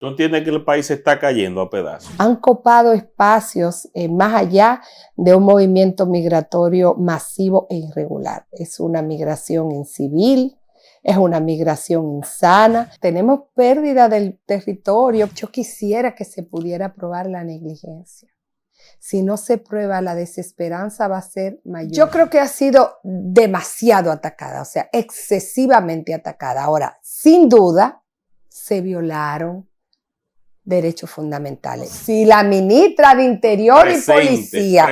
¿Tú entiendes que el país se está cayendo a pedazos? Han copado espacios más allá de un movimiento migratorio masivo e irregular. Es una migración incivil, es una migración insana. Tenemos pérdida del territorio. Yo quisiera que se pudiera probar la negligencia. Si no se prueba, la desesperanza va a ser mayor. Yo creo que ha sido demasiado atacada, o sea, excesivamente atacada. Ahora, sin duda, se violaron derechos fundamentales. Si la ministra de Interior y Policía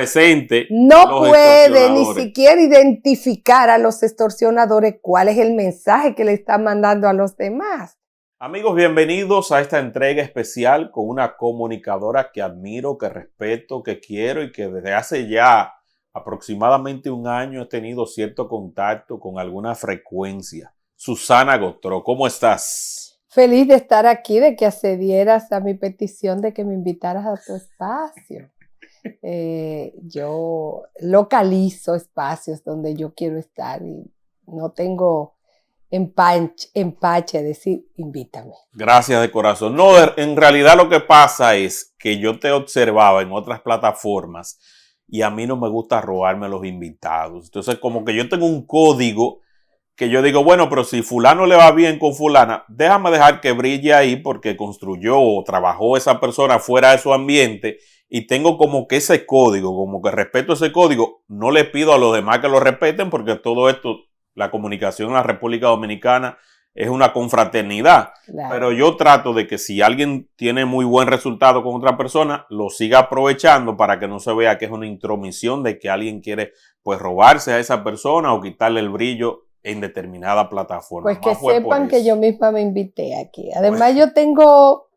no puede ni siquiera identificar a los extorsionadores, ¿cuál es el mensaje que le están mandando a los demás? Amigos, bienvenidos a esta entrega especial con una comunicadora que admiro, que respeto, que quiero y que desde hace ya aproximadamente un año he tenido cierto contacto con alguna frecuencia. Susana Gotró, ¿cómo estás? Feliz de estar aquí, de que accedieras a mi petición de que me invitaras a tu espacio. Yo localizo espacios donde yo quiero estar y no tengo empache decir, invítame. Gracias de corazón. No, en realidad lo que pasa es que yo te observaba en otras plataformas y a mí no me gusta robarme los invitados. Entonces, como que yo tengo un código que yo digo, bueno, pero si fulano le va bien con fulana, déjame dejar que brille ahí porque construyó o trabajó esa persona fuera de su ambiente y tengo como que ese código, como que respeto ese código. No le pido a los demás que lo respeten porque todo esto, la comunicación en la República Dominicana es una confraternidad. Claro. Pero yo trato de que si alguien tiene muy buen resultado con otra persona, lo siga aprovechando para que no se vea que es una intromisión de que alguien quiere pues robarse a esa persona o quitarle el brillo en determinada plataforma. Pues que sepan que yo misma me invité aquí. Además, yo tengo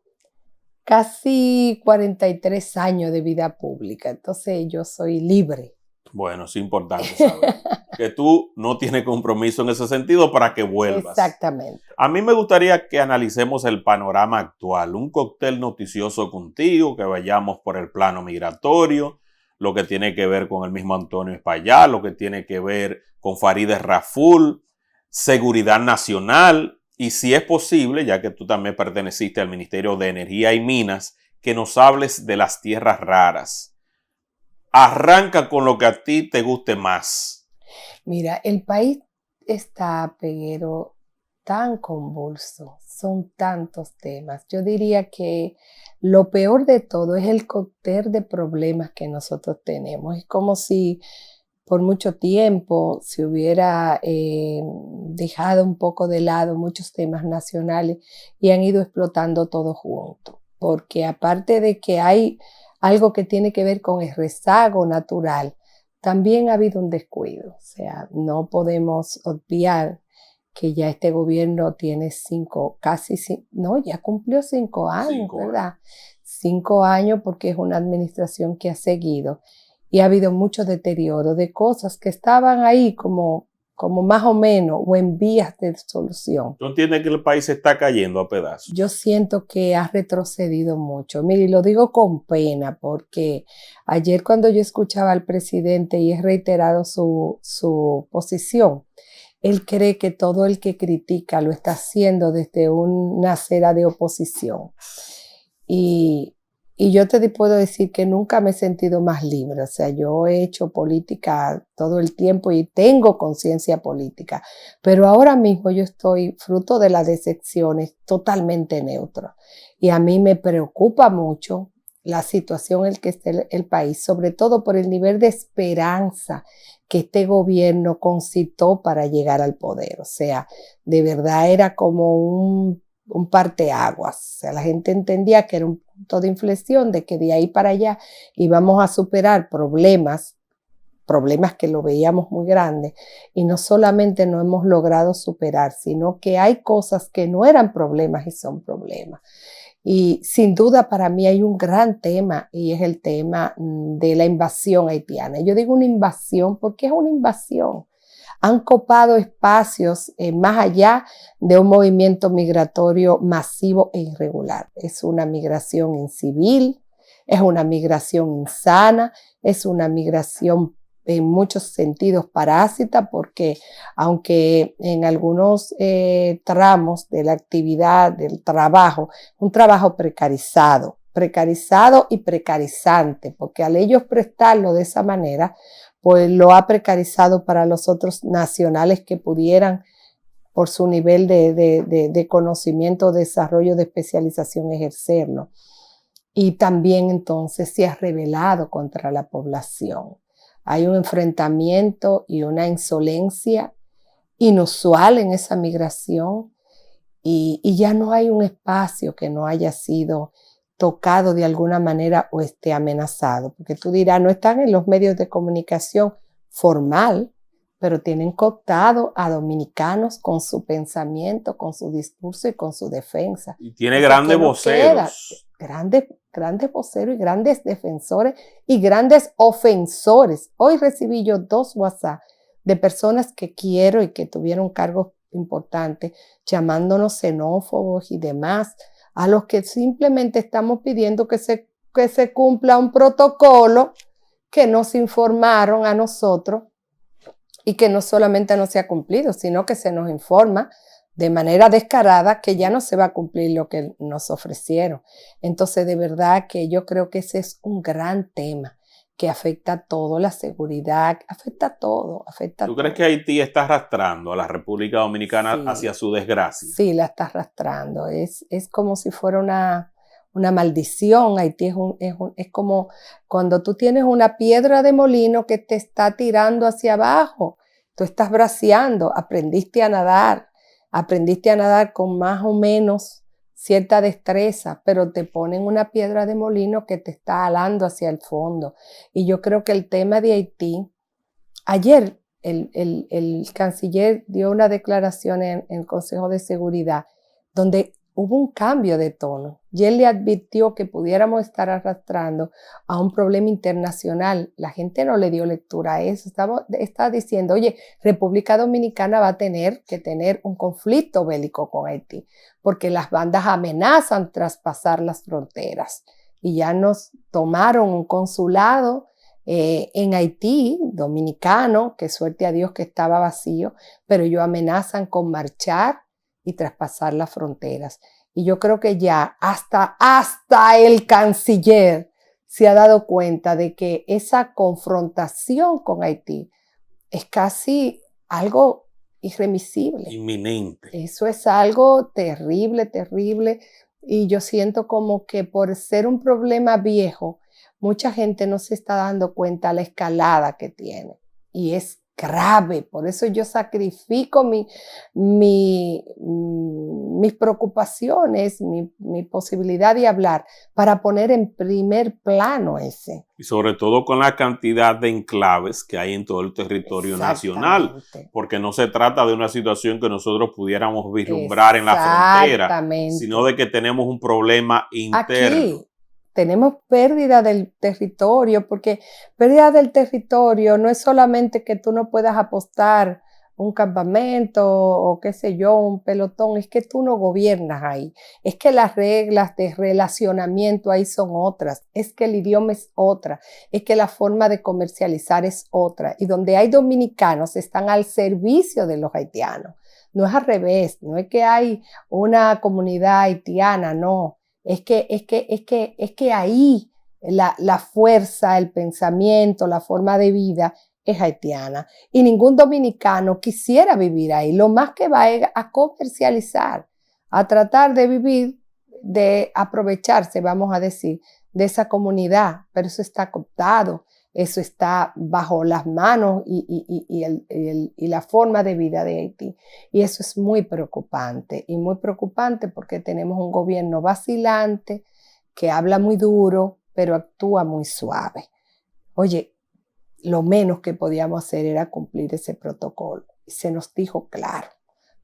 casi 43 años de vida pública, entonces yo soy libre. Bueno, es importante saber que tú no tienes compromiso en ese sentido para que vuelvas. Exactamente. A mí me gustaría que analicemos el panorama actual, un cóctel noticioso contigo, que vayamos por el plano migratorio, lo que tiene que ver con el mismo Antonio Espaillat, lo que tiene que ver con Farideh Raful, seguridad nacional y si es posible, ya que tú también perteneciste al Ministerio de Energía y Minas, que nos hables de las tierras raras. Arranca con lo que a ti te guste más. Mira, el país está, Peguero, tan convulso, son tantos temas. Yo diría que lo peor de todo es el cóctel de problemas que nosotros tenemos. Es como si por mucho tiempo se hubiera dejado un poco de lado muchos temas nacionales y han ido explotando todo junto. Porque aparte de que hay algo que tiene que ver con el rezago natural, también ha habido un descuido. O sea, no podemos obviar que ya este gobierno tiene ya cumplió 5 años, ¿verdad? 5 años porque es una administración que ha seguido y ha habido mucho deterioro de cosas que estaban ahí como más o menos o en vías de solución. ¿Tú entiendes que el país se está cayendo a pedazos? Yo siento que ha retrocedido mucho. Mire, y lo digo con pena porque ayer cuando yo escuchaba al presidente y he reiterado su posición, él cree que todo el que critica lo está haciendo desde una acera de oposición. Y yo te puedo decir que nunca me he sentido más libre. O sea, yo he hecho política todo el tiempo y tengo conciencia política. Pero ahora mismo yo estoy fruto de las decepciones totalmente neutro. Y a mí me preocupa mucho la situación en la que está el país, sobre todo por el nivel de esperanza que este gobierno concitó para llegar al poder. O sea, de verdad era como un parteaguas. O sea, la gente entendía que era un punto de inflexión, de que de ahí para allá íbamos a superar problemas que lo veíamos muy grandes, y no solamente no hemos logrado superar, sino que hay cosas que no eran problemas y son problemas. Y sin duda para mí hay un gran tema y es el tema de la invasión haitiana. Yo digo una invasión porque es una invasión. Han copado espacios más allá de un movimiento migratorio masivo e irregular. Es una migración incivil, es una migración insana, es una migración en muchos sentidos parásita, porque aunque en algunos tramos de la actividad, del trabajo, un trabajo precarizado y precarizante, porque al ellos prestarlo de esa manera, pues lo ha precarizado para los otros nacionales que pudieran, por su nivel de conocimiento, desarrollo, de especialización, ejercerlo. Y también entonces se ha rebelado contra la población. Hay un enfrentamiento y una insolencia inusual en esa migración y ya no hay un espacio que no haya sido tocado de alguna manera o esté amenazado. Porque tú dirás, no están en los medios de comunicación formal, pero tienen cooptado a dominicanos con su pensamiento, con su discurso y con su defensa. Y tiene grandes voceros. Grandes voceros y grandes defensores y grandes ofensores. Hoy recibí yo 2 WhatsApp de personas que quiero y que tuvieron cargos importantes, llamándonos xenófobos y demás, a los que simplemente estamos pidiendo que se cumpla un protocolo que nos informaron a nosotros y que no solamente no se ha cumplido, sino que se nos informa de manera descarada que ya no se va a cumplir lo que nos ofrecieron. Entonces, de verdad que yo creo que ese es un gran tema que afecta a todo, la seguridad, afecta a todo. ¿Tú crees que Haití está arrastrando a la República Dominicana hacia su desgracia? Sí, la está arrastrando. Es como si fuera una maldición. Haití es como cuando tú tienes una piedra de molino que te está tirando hacia abajo. Tú estás braceando, aprendiste a nadar con más o menos cierta destreza, pero te ponen una piedra de molino que te está alando hacia el fondo. Y yo creo que el tema de Haití, ayer el canciller dio una declaración en el Consejo de Seguridad donde hubo un cambio de tono y él le advirtió que pudiéramos estar arrastrando a un problema internacional. La gente no le dio lectura a eso. Estaba diciendo, oye, República Dominicana va a tener que tener un conflicto bélico con Haití porque las bandas amenazan traspasar las fronteras y ya nos tomaron un consulado en Haití, dominicano, que suerte a Dios que estaba vacío, pero ellos amenazan con marchar y traspasar las fronteras. Y yo creo que ya hasta el canciller se ha dado cuenta de que esa confrontación con Haití es casi algo irremisible. Inminente. Eso es algo terrible, terrible. Y yo siento como que por ser un problema viejo, mucha gente no se está dando cuenta de la escalada que tiene. Y es grave, por eso yo sacrifico mis preocupaciones, mi posibilidad de hablar, para poner en primer plano ese. Y sobre todo con la cantidad de enclaves que hay en todo el territorio nacional, porque no se trata de una situación que nosotros pudiéramos vislumbrar en la frontera, sino de que tenemos un problema interno. Aquí tenemos pérdida del territorio, porque pérdida del territorio no es solamente que tú no puedas apostar un campamento o qué sé yo, un pelotón, es que tú no gobiernas ahí, es que las reglas de relacionamiento ahí son otras, es que el idioma es otra, es que la forma de comercializar es otra, y donde hay dominicanos están al servicio de los haitianos, no es al revés, no es que hay una comunidad haitiana, no. Es que ahí la fuerza, el pensamiento, la forma de vida es haitiana. Y ningún dominicano quisiera vivir ahí. Lo más que va es a comercializar, a tratar de vivir, de aprovecharse, vamos a decir, de esa comunidad. Pero eso está cooptado, eso está bajo las manos y la forma de vida de Haití. Y eso es muy preocupante porque tenemos un gobierno vacilante que habla muy duro, pero actúa muy suave. Oye, lo menos que podíamos hacer era cumplir ese protocolo. Se nos dijo claro,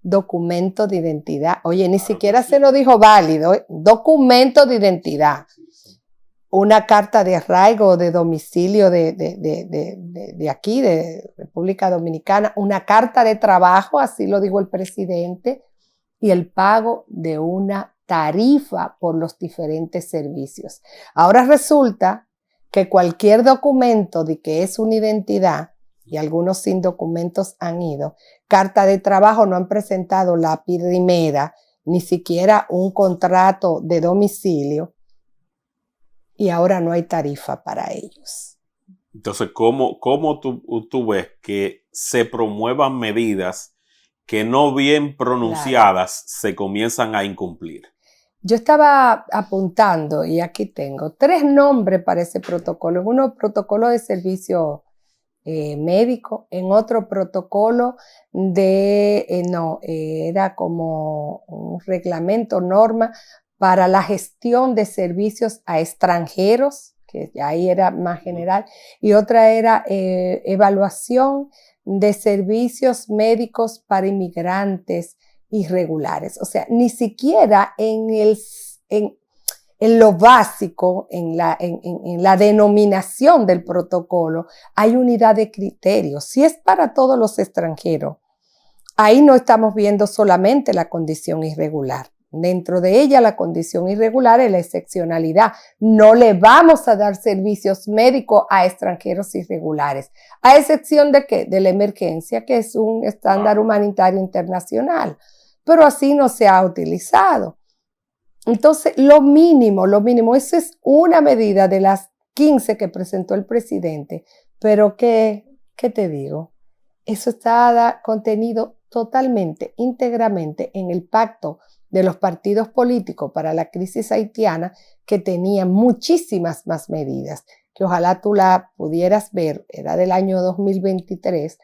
documento de identidad. Oye, ni siquiera se nos dijo válido, documento de identidad. Una carta de arraigo, de domicilio de aquí, de República Dominicana, una carta de trabajo, así lo dijo el presidente, y el pago de una tarifa por los diferentes servicios. Ahora resulta que cualquier documento de que es una identidad, y algunos sin documentos han ido, carta de trabajo no han presentado la primera, ni siquiera un contrato de domicilio, y ahora no hay tarifa para ellos. Entonces, ¿cómo tú ves que se promuevan medidas que no bien pronunciadas se comienzan a incumplir? Yo estaba apuntando, y aquí tengo 3 nombres para ese protocolo. En uno, protocolo de servicio médico, en otro protocolo era como un reglamento, norma para la gestión de servicios a extranjeros, que ahí era más general, y otra era evaluación de servicios médicos para inmigrantes irregulares. O sea, ni siquiera en lo básico, en la denominación del protocolo, hay unidad de criterios. Si es para todos los extranjeros, ahí no estamos viendo solamente la condición irregular. Dentro de ella, la condición irregular es la excepcionalidad. No le vamos a dar servicios médicos a extranjeros irregulares. ¿A excepción de qué? De la emergencia, que es un estándar humanitario internacional. Pero así no se ha utilizado. Entonces, lo mínimo, esa es una medida de las 15 que presentó el presidente. Pero ¿qué te digo? Eso está contenido totalmente, íntegramente en el pacto de los partidos políticos para la crisis haitiana, que tenía muchísimas más medidas, que ojalá tú la pudieras ver, era del año 2023,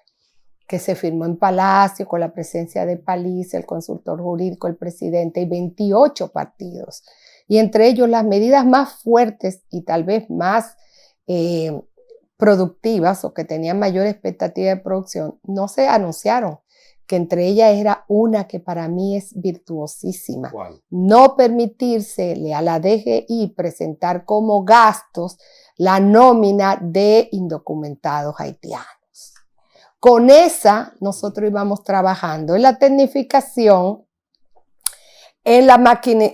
que se firmó en Palacio con la presencia de Paliza, el consultor jurídico, el presidente y 28 partidos. Y entre ellos las medidas más fuertes y tal vez más productivas o que tenían mayor expectativa de producción no se anunciaron, que entre ellas era una que para mí es virtuosísima. ¿Cuál? No permitírsele a la DGI presentar como gastos la nómina de indocumentados haitianos. Con esa nosotros íbamos trabajando en la tecnificación, en la máquina,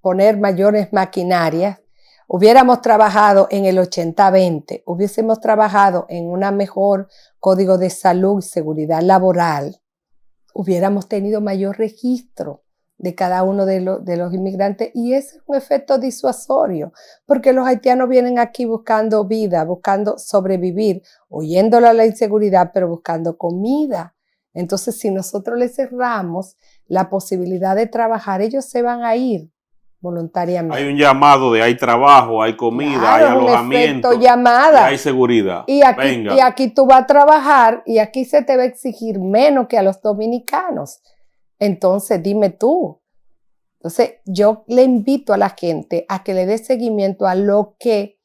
poner mayores maquinarias. Hubiéramos trabajado en el 80-20, hubiésemos trabajado en una mejor código de salud y seguridad laboral, hubiéramos tenido mayor registro de cada uno de los inmigrantes, y ese es un efecto disuasorio, porque los haitianos vienen aquí buscando vida, buscando sobrevivir, huyéndole a la inseguridad, pero buscando comida. Entonces, si nosotros les cerramos la posibilidad de trabajar, ellos se van a ir voluntariamente. Hay un llamado de hay trabajo, hay comida, claro, hay alojamiento, un efecto llamada. Y hay seguridad. Y aquí tú vas a trabajar y aquí se te va a exigir menos que a los dominicanos. Entonces, dime tú. Entonces, yo le invito a la gente a que le dé seguimiento a lo que,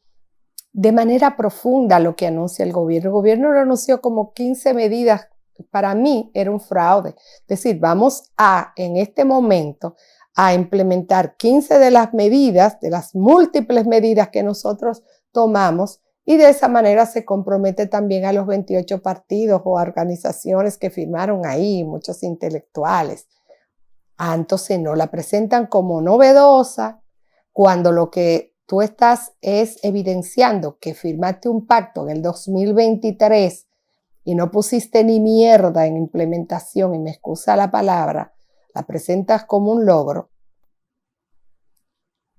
de manera profunda, lo que anuncia el gobierno. El gobierno lo anunció como 15 medidas. Para mí era un fraude. Es decir, vamos en este momento, a implementar 15 de las medidas, de las múltiples medidas que nosotros tomamos, y de esa manera se compromete también a los 28 partidos o organizaciones que firmaron ahí, muchos intelectuales. Entonces no la presentan como novedosa, cuando lo que tú estás es evidenciando que firmaste un pacto en el 2023 y no pusiste ni mierda en implementación, y me excusa la palabra, la presentas como un logro,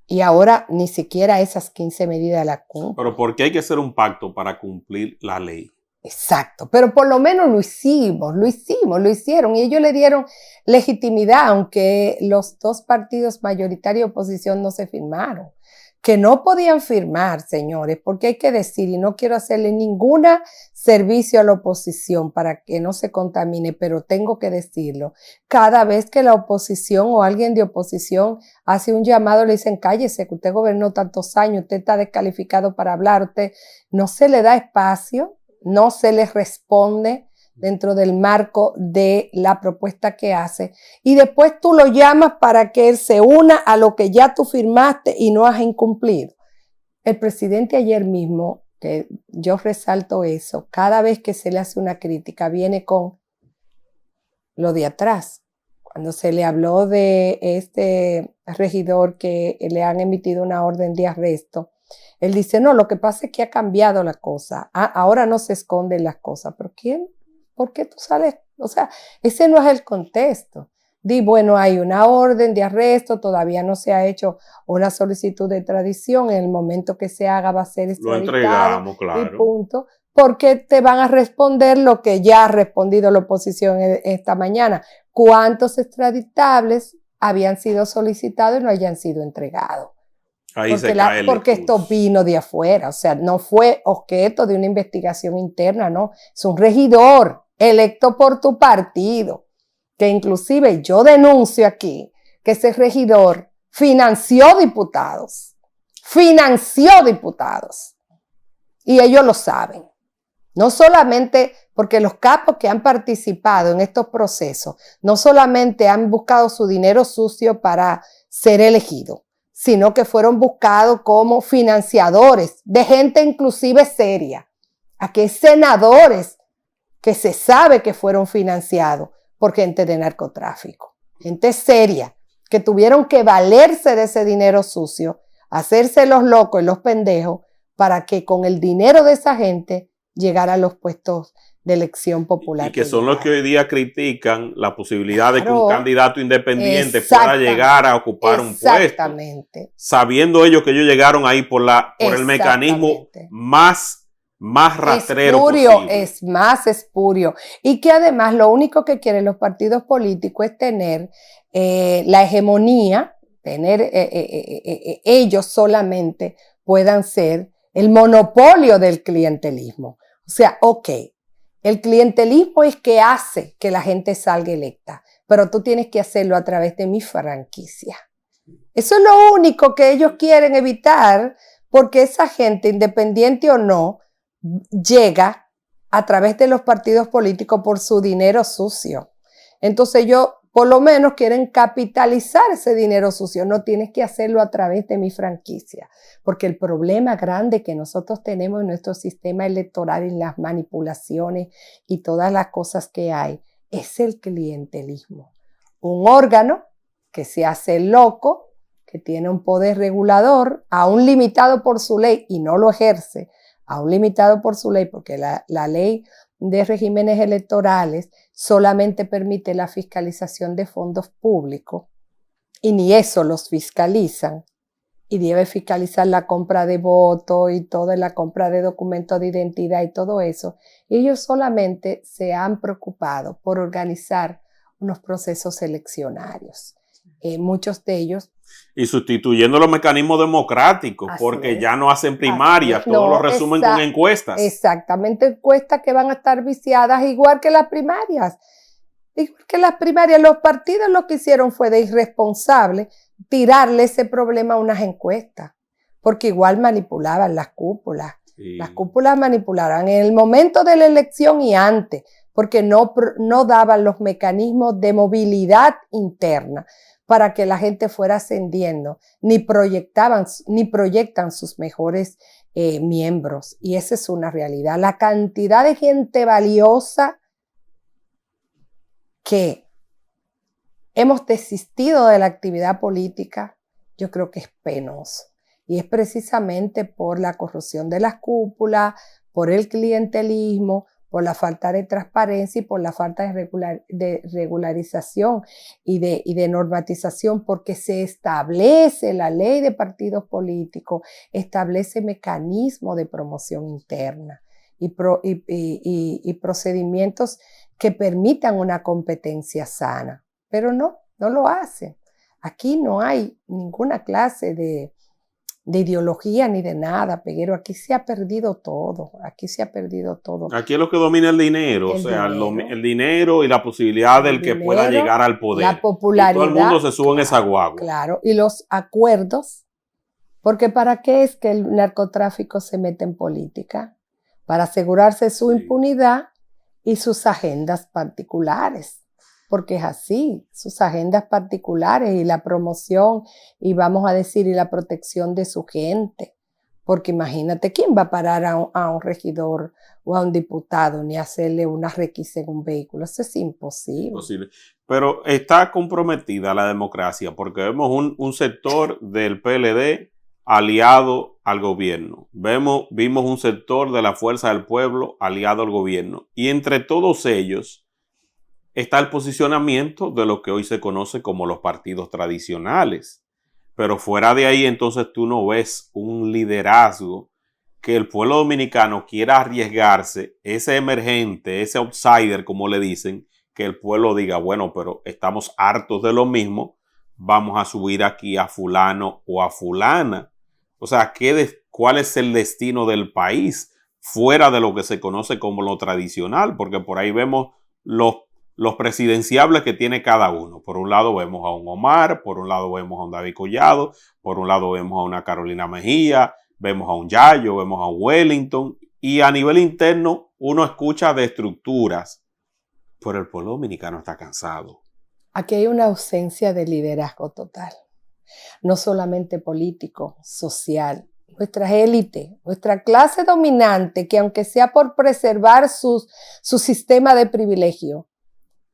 y ahora ni siquiera esas 15 medidas la cumplen. Pero ¿por qué hay que hacer un pacto para cumplir la ley? Exacto, pero por lo menos lo hicieron, y ellos le dieron legitimidad, aunque los 2 partidos mayoritarios de oposición no se firmaron. Que no podían firmar, señores, porque hay que decir, y no quiero hacerle ningún servicio a la oposición para que no se contamine, pero tengo que decirlo. Cada vez que la oposición o alguien de oposición hace un llamado, le dicen, cállese, que usted gobernó tantos años, usted está descalificado para hablar, usted no se le da espacio, no se le responde dentro del marco de la propuesta que hace, y después tú lo llamas para que él se una a lo que ya tú firmaste y no has incumplido. El presidente ayer mismo, que yo resalto eso, cada vez que se le hace una crítica viene con lo de atrás. Cuando se le habló de este regidor que le han emitido una orden de arresto, Él dice, no, lo que pasa es que ha cambiado la cosa. Ahora no se esconden las cosas. ¿Pero quién? ¿Por qué tú sales? O sea, ese no es el contexto. Bueno, hay una orden de arresto, todavía no se ha hecho una solicitud de extradición, en el momento que se haga va a ser extraditado. Lo entregamos, claro. Y punto. Porque te van a responder lo que ya ha respondido la oposición esta mañana. ¿Cuántos extraditables habían sido solicitados y no hayan sido entregados? Ahí se cae el porque esto vino de afuera, o sea, no fue objeto de una investigación interna, no. Es un regidor electo por tu partido, que inclusive yo denuncio aquí que ese regidor financió diputados, y ellos lo saben. No solamente porque los capos que han participado en estos procesos no solamente han buscado su dinero sucio para ser elegidos, sino que fueron buscados como financiadores de gente inclusive seria. Aquí hay senadores que se sabe que fueron financiados por gente de narcotráfico, gente seria, que tuvieron que valerse de ese dinero sucio, hacerse los locos y los pendejos para que con el dinero de esa gente llegar a los puestos de elección popular. Y que son los que hoy día critican la posibilidad de que un candidato independiente pueda llegar a ocupar un puesto. Sabiendo ellos que ellos llegaron ahí por el mecanismo más rastrero posible. Es más espurio. Y que además lo único que quieren los partidos políticos es tener la hegemonía, ellos solamente puedan ser el monopolio del clientelismo. O sea, el clientelismo es que hace que la gente salga electa, pero tú tienes que hacerlo a través de mi franquicia. Eso es lo único que ellos quieren evitar, porque esa gente, independiente o no, llega a través de los partidos políticos por su dinero sucio. Entonces ellos por lo menos quieren capitalizar ese dinero sucio. No tienes que hacerlo a través de mi franquicia, porque el problema grande que nosotros tenemos en nuestro sistema electoral, en las manipulaciones y todas las cosas que hay, es el clientelismo. Un órgano que se hace loco, que tiene un poder regulador, aún limitado por su ley y no lo ejerce, aún limitado por su ley, porque la ley de regímenes electorales solamente permite la fiscalización de fondos públicos y ni eso los fiscalizan, y debe fiscalizar la compra de votos y toda la compra de documentos de identidad y todo eso. Ellos solamente se han preocupado por organizar unos procesos eleccionarios. Muchos de ellos. Y sustituyendo los mecanismos democráticos, porque ya no hacen primarias, todo lo resumen con encuestas. Exactamente, encuestas que van a estar viciadas igual que las primarias. Igual que las primarias, los partidos lo que hicieron fue de irresponsable tirarle ese problema a unas encuestas, porque igual manipulaban las cúpulas. Sí. Las cúpulas manipulaban en el momento de la elección y antes, porque no daban los mecanismos de movilidad interna para que la gente fuera ascendiendo, ni proyectan sus mejores miembros. Y esa es una realidad. La cantidad de gente valiosa que hemos desistido de la actividad política, yo creo que es penoso. Y es precisamente por la corrupción de las cúpulas, por el clientelismo, por la falta de transparencia y por la falta de regularización y de normatización, porque se establece la ley de partidos políticos, establece mecanismos de promoción interna y procedimientos que permitan una competencia sana. Pero no lo hacen. Aquí no hay ninguna clase de ideología ni de nada, Peguero. Aquí se ha perdido todo. Aquí es lo que domina el dinero, el dinero y la posibilidad del que pueda llegar al poder. La popularidad. Y todo el mundo se sube en esa guagua. Claro, y los acuerdos, porque ¿para qué es que el narcotráfico se mete en política? Para asegurarse su impunidad y sus agendas particulares. Porque es así, sus agendas particulares y la promoción y vamos a decir y la protección de su gente. Porque imagínate, ¿quién va a parar a un regidor o a un diputado ni hacerle una requisa en un vehículo? Eso es imposible. Pero está comprometida la democracia porque vemos un sector del PLD aliado al gobierno. Vimos un sector de la Fuerza del Pueblo aliado al gobierno. Y entre todos ellos está el posicionamiento de lo que hoy se conoce como los partidos tradicionales. Pero fuera de ahí, entonces tú no ves un liderazgo que el pueblo dominicano quiera arriesgarse, ese emergente, ese outsider, como le dicen, que el pueblo diga, bueno, pero estamos hartos de lo mismo, vamos a subir aquí a fulano o a fulana. O sea, ¿cuál es el destino del país fuera de lo que se conoce como lo tradicional? Porque por ahí vemos los presidenciables que tiene cada uno. Por un lado vemos a un Omar, por un lado vemos a un David Collado, por un lado vemos a una Carolina Mejía, vemos a un Yayo, vemos a un Wellington, y a nivel interno uno escucha de estructuras, pero el pueblo dominicano está cansado. Aquí hay una ausencia de liderazgo total, no solamente político, social. Nuestra élite, nuestra clase dominante, que aunque sea por preservar su sistema de privilegio,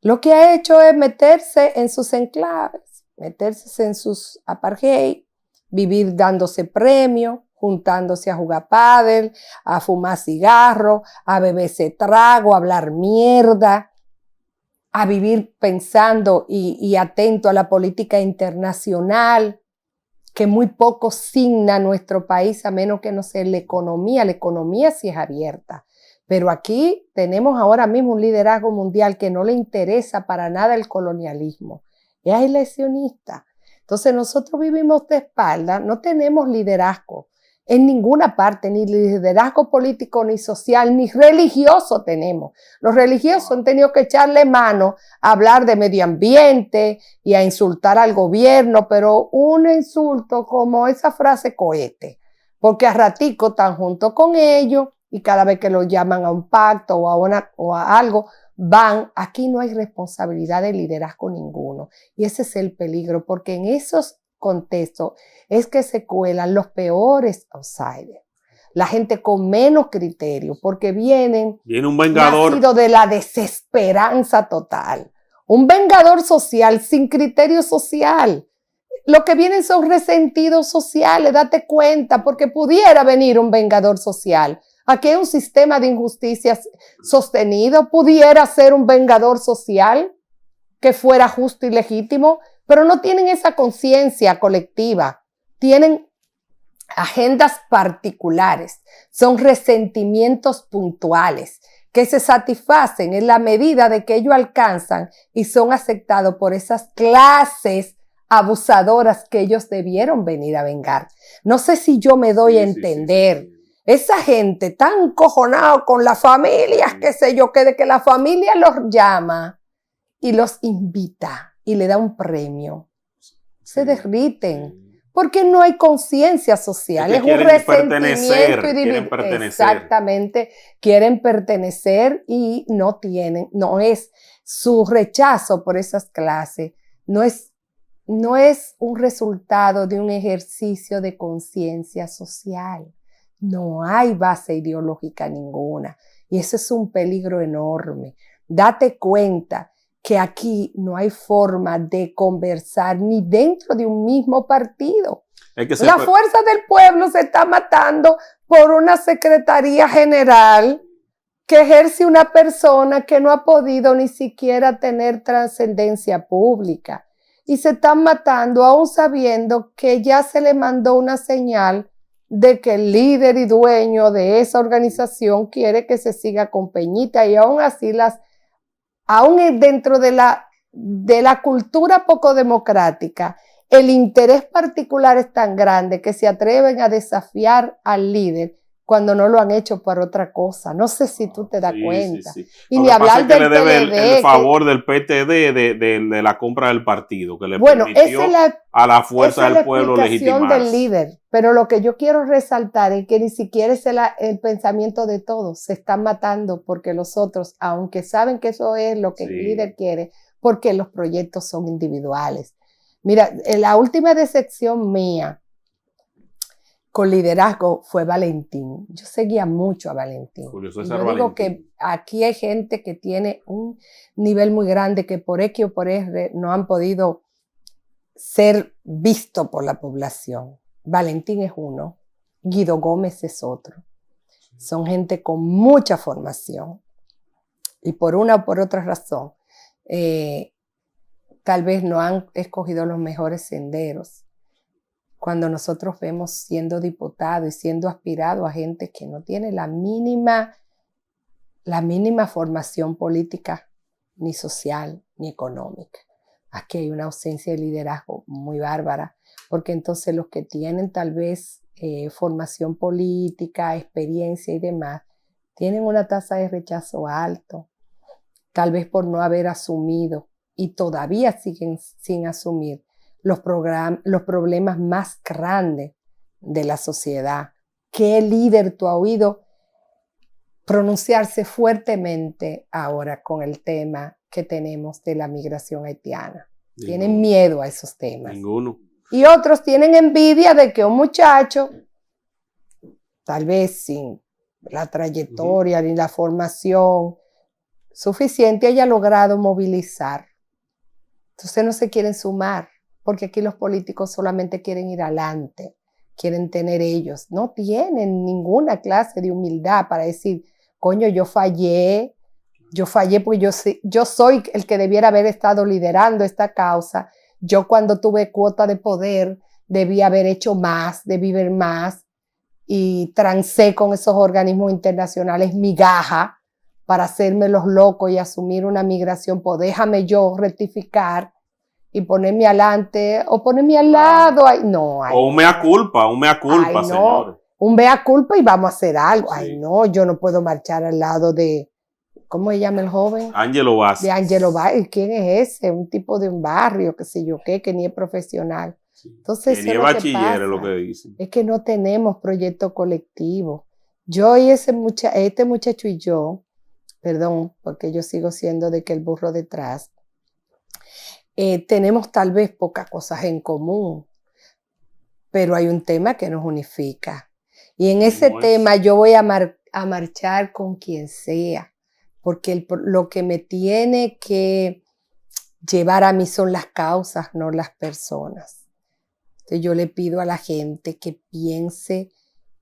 lo que ha hecho es meterse en sus enclaves, meterse en sus apartheid, vivir dándose premios, juntándose a jugar pádel, a fumar cigarro, a beberse trago, a hablar mierda, a vivir pensando y atento a la política internacional, que muy poco signa nuestro país, a menos que no sea la economía sí es abierta. Pero aquí tenemos ahora mismo un liderazgo mundial que no le interesa para nada el colonialismo. Es aislacionista. Entonces nosotros vivimos de espalda, no tenemos liderazgo en ninguna parte, ni liderazgo político, ni social, ni religioso tenemos. Los religiosos han tenido que echarle mano a hablar de medio ambiente y a insultar al gobierno, pero un insulto como esa frase cohete, porque a ratico están junto con ellos y cada vez que lo llaman a un pacto o a algo, van. Aquí no hay responsabilidad de liderazgo ninguno. Y ese es el peligro, porque en esos contextos es que se cuelan los peores outsiders. La gente con menos criterio, porque viene un vengador nacido de la desesperanza total. Un vengador social sin criterio social. Lo que vienen son resentidos sociales, date cuenta, porque pudiera venir un vengador social. Aquí hay un sistema de injusticias sostenido, pudiera ser un vengador social que fuera justo y legítimo, pero no tienen esa conciencia colectiva, tienen agendas particulares, son resentimientos puntuales que se satisfacen en la medida de que ellos alcanzan y son aceptados por esas clases abusadoras que ellos debieron venir a vengar. No sé si yo me doy a entender. Esa gente tan cojonado con las familias, qué sé yo, que de que la familia los llama y los invita y le da un premio, se derriten, porque no hay conciencia social, es un resentimiento y división. Exactamente, quieren pertenecer y no es su rechazo por esas clases, no es un resultado de un ejercicio de conciencia social. No hay base ideológica ninguna y eso es un peligro enorme. Date cuenta que aquí no hay forma de conversar ni dentro de un mismo partido. La fuerza del pueblo se está matando por una secretaría general que ejerce una persona que no ha podido ni siquiera tener trascendencia pública. Y se están matando aún sabiendo que ya se le mandó una señal de que el líder y dueño de esa organización quiere que se siga con Peñita, y aún así aún dentro de la cultura poco democrática, el interés particular es tan grande que se atreven a desafiar al líder cuando no lo han hecho por otra cosa. No sé si tú te das cuenta. Sí. Y ni hablar del PLD. El favor del PTD de la compra del partido, que le permitió a la fuerza del pueblo legitimarse. Del líder. Pero lo que yo quiero resaltar es que ni siquiera es el pensamiento de todos. Se están matando porque los otros, aunque saben que eso es lo que el líder quiere, porque los proyectos son individuales. Mira, la última decepción mía con liderazgo fue Valentín. Yo seguía mucho a Valentín. Julio César Valentín. Digo que aquí hay gente que tiene un nivel muy grande que por X o por R no han podido ser visto por la población. Valentín es uno, Guido Gómez es otro. Son gente con mucha formación y por una o por otra razón tal vez no han escogido los mejores senderos. Cuando nosotros vemos siendo diputado y siendo aspirado a gente que no tiene la mínima formación política, ni social, ni económica. Aquí hay una ausencia de liderazgo muy bárbara, porque entonces los que tienen tal vez formación política, experiencia y demás, tienen una tasa de rechazo alto, tal vez por no haber asumido y todavía siguen sin asumir los problemas más grandes de la sociedad. ¿Qué líder tú has oído pronunciarse fuertemente ahora con el tema que tenemos de la migración haitiana? Ninguno. Tienen miedo a esos temas. Ninguno. Y otros tienen envidia de que un muchacho, tal vez sin la trayectoria ni la formación suficiente, haya logrado movilizar. Entonces no se quieren sumar, porque aquí los políticos solamente quieren ir adelante, quieren tener ellos. No tienen ninguna clase de humildad para decir, coño, yo fallé porque yo soy el que debiera haber estado liderando esta causa. Yo cuando tuve cuota de poder debí haber hecho más, debí ver más y trancé con esos organismos internacionales migaja para hacerme los locos y asumir una migración. Pues déjame yo rectificar y ponerme adelante o ponerme al lado. Ay, no, ay, o un mea culpa, ay, señores. No, un mea culpa y vamos a hacer algo. Sí. Ay, no, yo no puedo marchar al lado de, ¿cómo se llama el joven? Ángelo Vázquez. De Ángelo Vázquez. ¿Quién es ese? Un tipo de un barrio, qué sé yo qué, que ni es profesional. Entonces, que ni es bachiller, es lo que dicen. Es que no tenemos proyecto colectivo. Yo y este muchacho y yo, perdón, porque yo sigo siendo de que el burro detrás, tenemos tal vez pocas cosas en común, pero hay un tema que nos unifica. Y en ese tema yo voy a marchar con quien sea, porque lo que me tiene que llevar a mí son las causas, no las personas. Entonces yo le pido a la gente que piense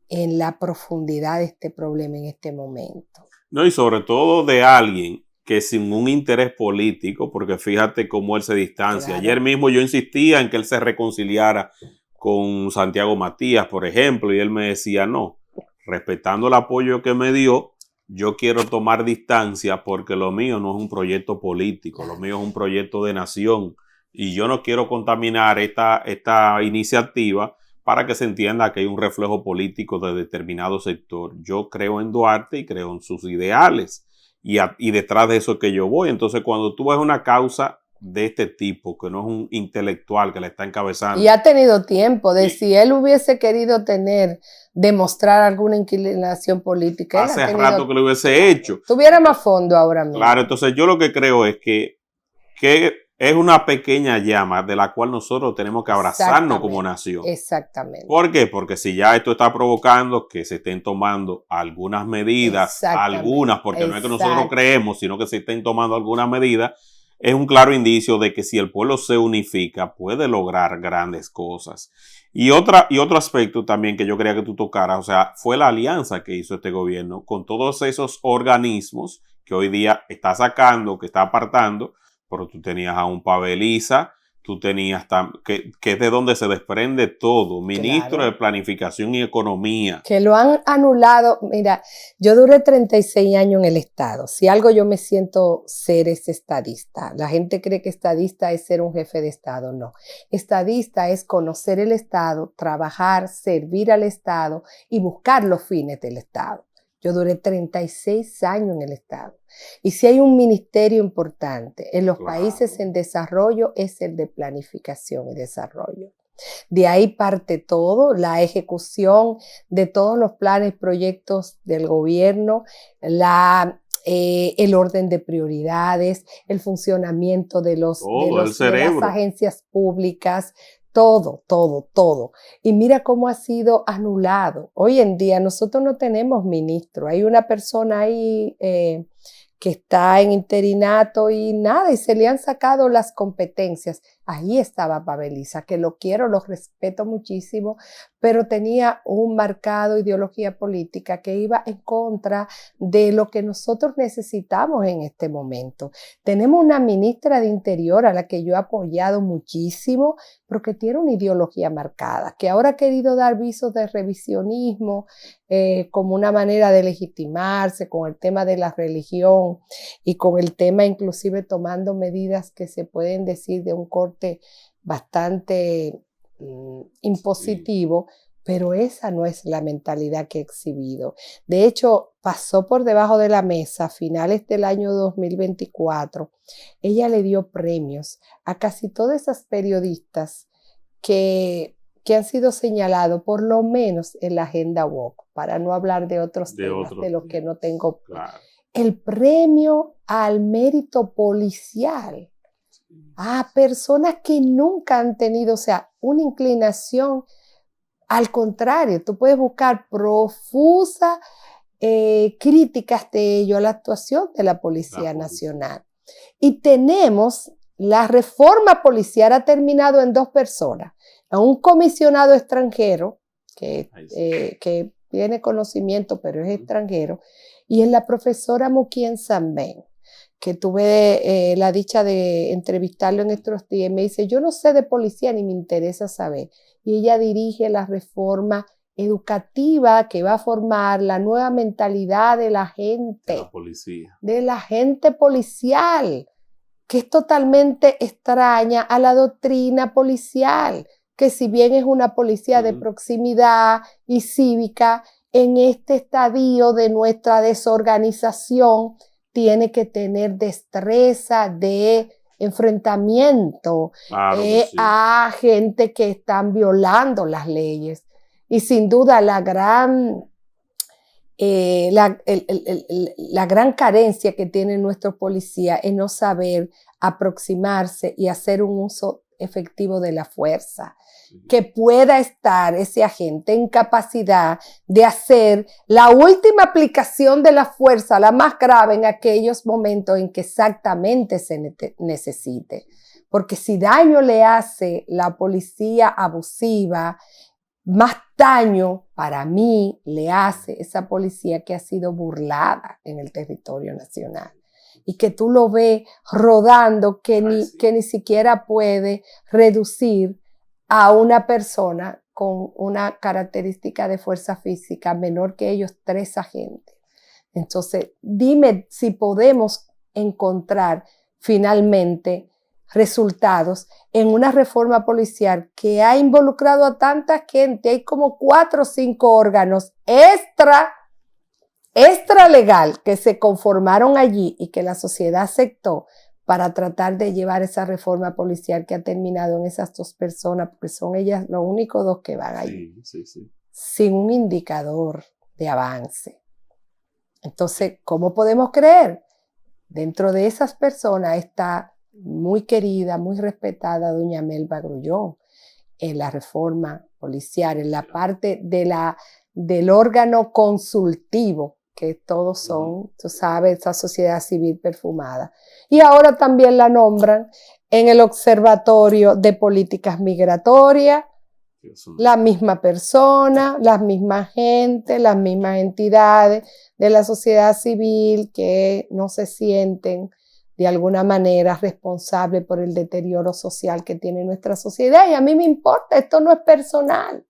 en la profundidad de este problema en este momento. No, y sobre todo de alguien que sin un interés político, porque fíjate cómo él se distancia. Claro. Ayer mismo yo insistía en que él se reconciliara con Santiago Matías, por ejemplo, y él me decía, no, respetando el apoyo que me dio, yo quiero tomar distancia porque lo mío no es un proyecto político, lo mío es un proyecto de nación y yo no quiero contaminar esta iniciativa para que se entienda que hay un reflejo político de determinado sector. Yo creo en Duarte y creo en sus ideales y detrás de eso es que yo voy. Entonces, cuando tú ves una causa de este tipo, que no es un intelectual que la está encabezando. Y ha tenido tiempo de si él hubiese querido demostrar alguna inclinación política. Hace rato que lo hubiese hecho. Tuviera más fondo ahora mismo. Claro, entonces yo lo que creo es que es una pequeña llama de la cual nosotros tenemos que abrazarnos como nación. Exactamente. ¿Por qué? Porque si ya esto está provocando que se estén tomando algunas medidas, porque no es que nosotros creemos, sino que se estén tomando algunas medidas, es un claro indicio de que si el pueblo se unifica, puede lograr grandes cosas. Y otro aspecto también que yo quería que tú tocaras, o sea, fue la alianza que hizo este gobierno con todos esos organismos que hoy día está sacando, que está apartando, pero tú tenías a un Paveliza, tú tenías que es de donde se desprende todo, ministro de Planificación y Economía. Que lo han anulado. Mira, yo duré 36 años en el Estado. Si algo yo me siento ser es estadista. La gente cree que estadista es ser un jefe de Estado. No. Estadista es conocer el Estado, trabajar, servir al Estado y buscar los fines del Estado. Yo duré 36 años en el Estado. Y si hay un ministerio importante en los países en desarrollo, es el de planificación y desarrollo. De ahí parte todo, la ejecución de todos los planes, proyectos del gobierno, el orden de prioridades, el funcionamiento de las agencias públicas, todo. Y mira cómo ha sido anulado. Hoy en día nosotros no tenemos ministro. Hay una persona ahí que está en interinato y nada, y se le han sacado las competencias. ahí estaba Paveliza, que lo quiero, lo respeto muchísimo, pero tenía un marcado ideología política que iba en contra de lo que nosotros necesitamos en este momento. Tenemos una ministra de Interior a la que yo he apoyado muchísimo, pero que tiene una ideología marcada, que ahora ha querido dar visos de revisionismo como una manera de legitimarse con el tema de la religión y con el tema inclusive tomando medidas que se pueden decir de un corte bastante impositivo, pero esa no es la mentalidad que he exhibido. De hecho, pasó por debajo de la mesa a finales del año 2024. Ella le dio premios a casi todas esas periodistas que han sido señalados, por lo menos en la agenda woke, para no hablar de otros temas de los que no tengo. Claro. El premio al mérito policial a personas que nunca han tenido, o sea, una inclinación. Al contrario, tú puedes buscar profusas críticas de ello a la actuación de la Policía Nacional. Y tenemos la reforma policial ha terminado en 2 personas. A un comisionado extranjero que tiene conocimiento pero es extranjero, y en la profesora Muquien Sambén, que tuve la dicha de entrevistarlo en estos días, me dice, yo no sé de policía ni me interesa saber. Y ella dirige la reforma educativa que va a formar la nueva mentalidad de la gente. La policía. De la gente policial, que es totalmente extraña a la doctrina policial, que si bien es una policía de proximidad y cívica, en este estadio de nuestra desorganización, tiene que tener destreza de enfrentamiento a gente que están violando las leyes. Y sin duda la gran carencia que tiene nuestro policía es no saber aproximarse y hacer un uso efectivo de la fuerza, que pueda estar ese agente en capacidad de hacer la última aplicación de la fuerza, la más grave en aquellos momentos en que exactamente se necesite. Porque si daño le hace la policía abusiva, más daño para mí le hace esa policía que ha sido burlada en el territorio nacional y que tú lo ves rodando que ni siquiera puede reducir a una persona con una característica de fuerza física menor que ellos 3 agentes. Entonces, dime si podemos encontrar finalmente resultados en una reforma policial que ha involucrado a tanta gente. Hay como 4 o 5 órganos extra legal que se conformaron allí y que la sociedad aceptó para tratar de llevar esa reforma policial que ha terminado en esas 2 personas, porque son ellas los únicos 2 que van allí, sin un indicador de avance. Entonces, ¿cómo podemos creer? Dentro de esas personas está muy querida, muy respetada doña Melba Grullón en la reforma policial, en la parte del órgano consultivo, que todos son, tú sabes, esa sociedad civil perfumada. Y ahora también la nombran en el Observatorio de Políticas Migratorias, la misma persona, las mismas gente, las mismas entidades de la sociedad civil que no se sienten de alguna manera responsables por el deterioro social que tiene nuestra sociedad. Y a mí me importa, esto no es personal.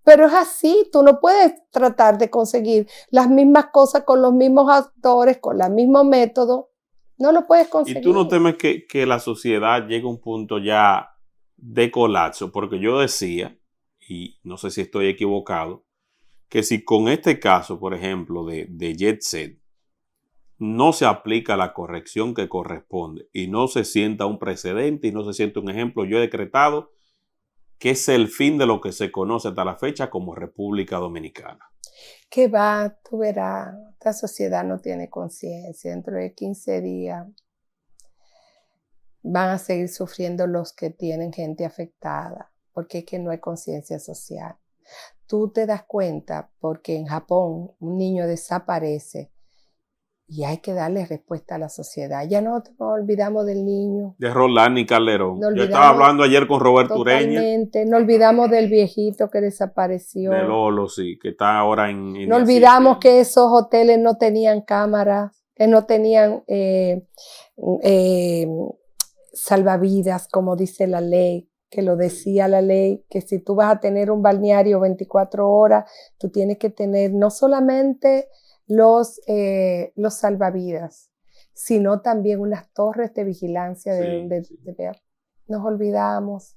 Pero es así, tú no puedes tratar de conseguir las mismas cosas con los mismos actores, con el mismo método. No lo puedes conseguir. ¿Y tú no temes que la sociedad llegue a un punto ya de colapso? Porque yo decía, y no sé si estoy equivocado, que si con este caso, por ejemplo, de Jet Set, no se aplica la corrección que corresponde y no se sienta un precedente y no se sienta un ejemplo, yo he decretado que es el fin de lo que se conoce hasta la fecha como República Dominicana. ¿Qué va? Tú verás, esta sociedad no tiene conciencia. Dentro de 15 días van a seguir sufriendo los que tienen gente afectada, porque es que no hay conciencia social. Tú te das cuenta porque en Japón un niño desaparece y hay que darle respuesta a la sociedad. Ya no nos olvidamos del niño. De Roldán y Calderón. No Yo estaba hablando ayer con Roberto Ureña. Totalmente. No olvidamos del viejito que desapareció. De Lolo, sí, que está ahora en no olvidamos que esos hoteles no tenían cámaras, que no tenían salvavidas, como dice la ley, que lo decía la ley, que si tú vas a tener un balneario 24 horas, tú tienes que tener no solamente los salvavidas, sino también unas torres de vigilancia nos olvidamos.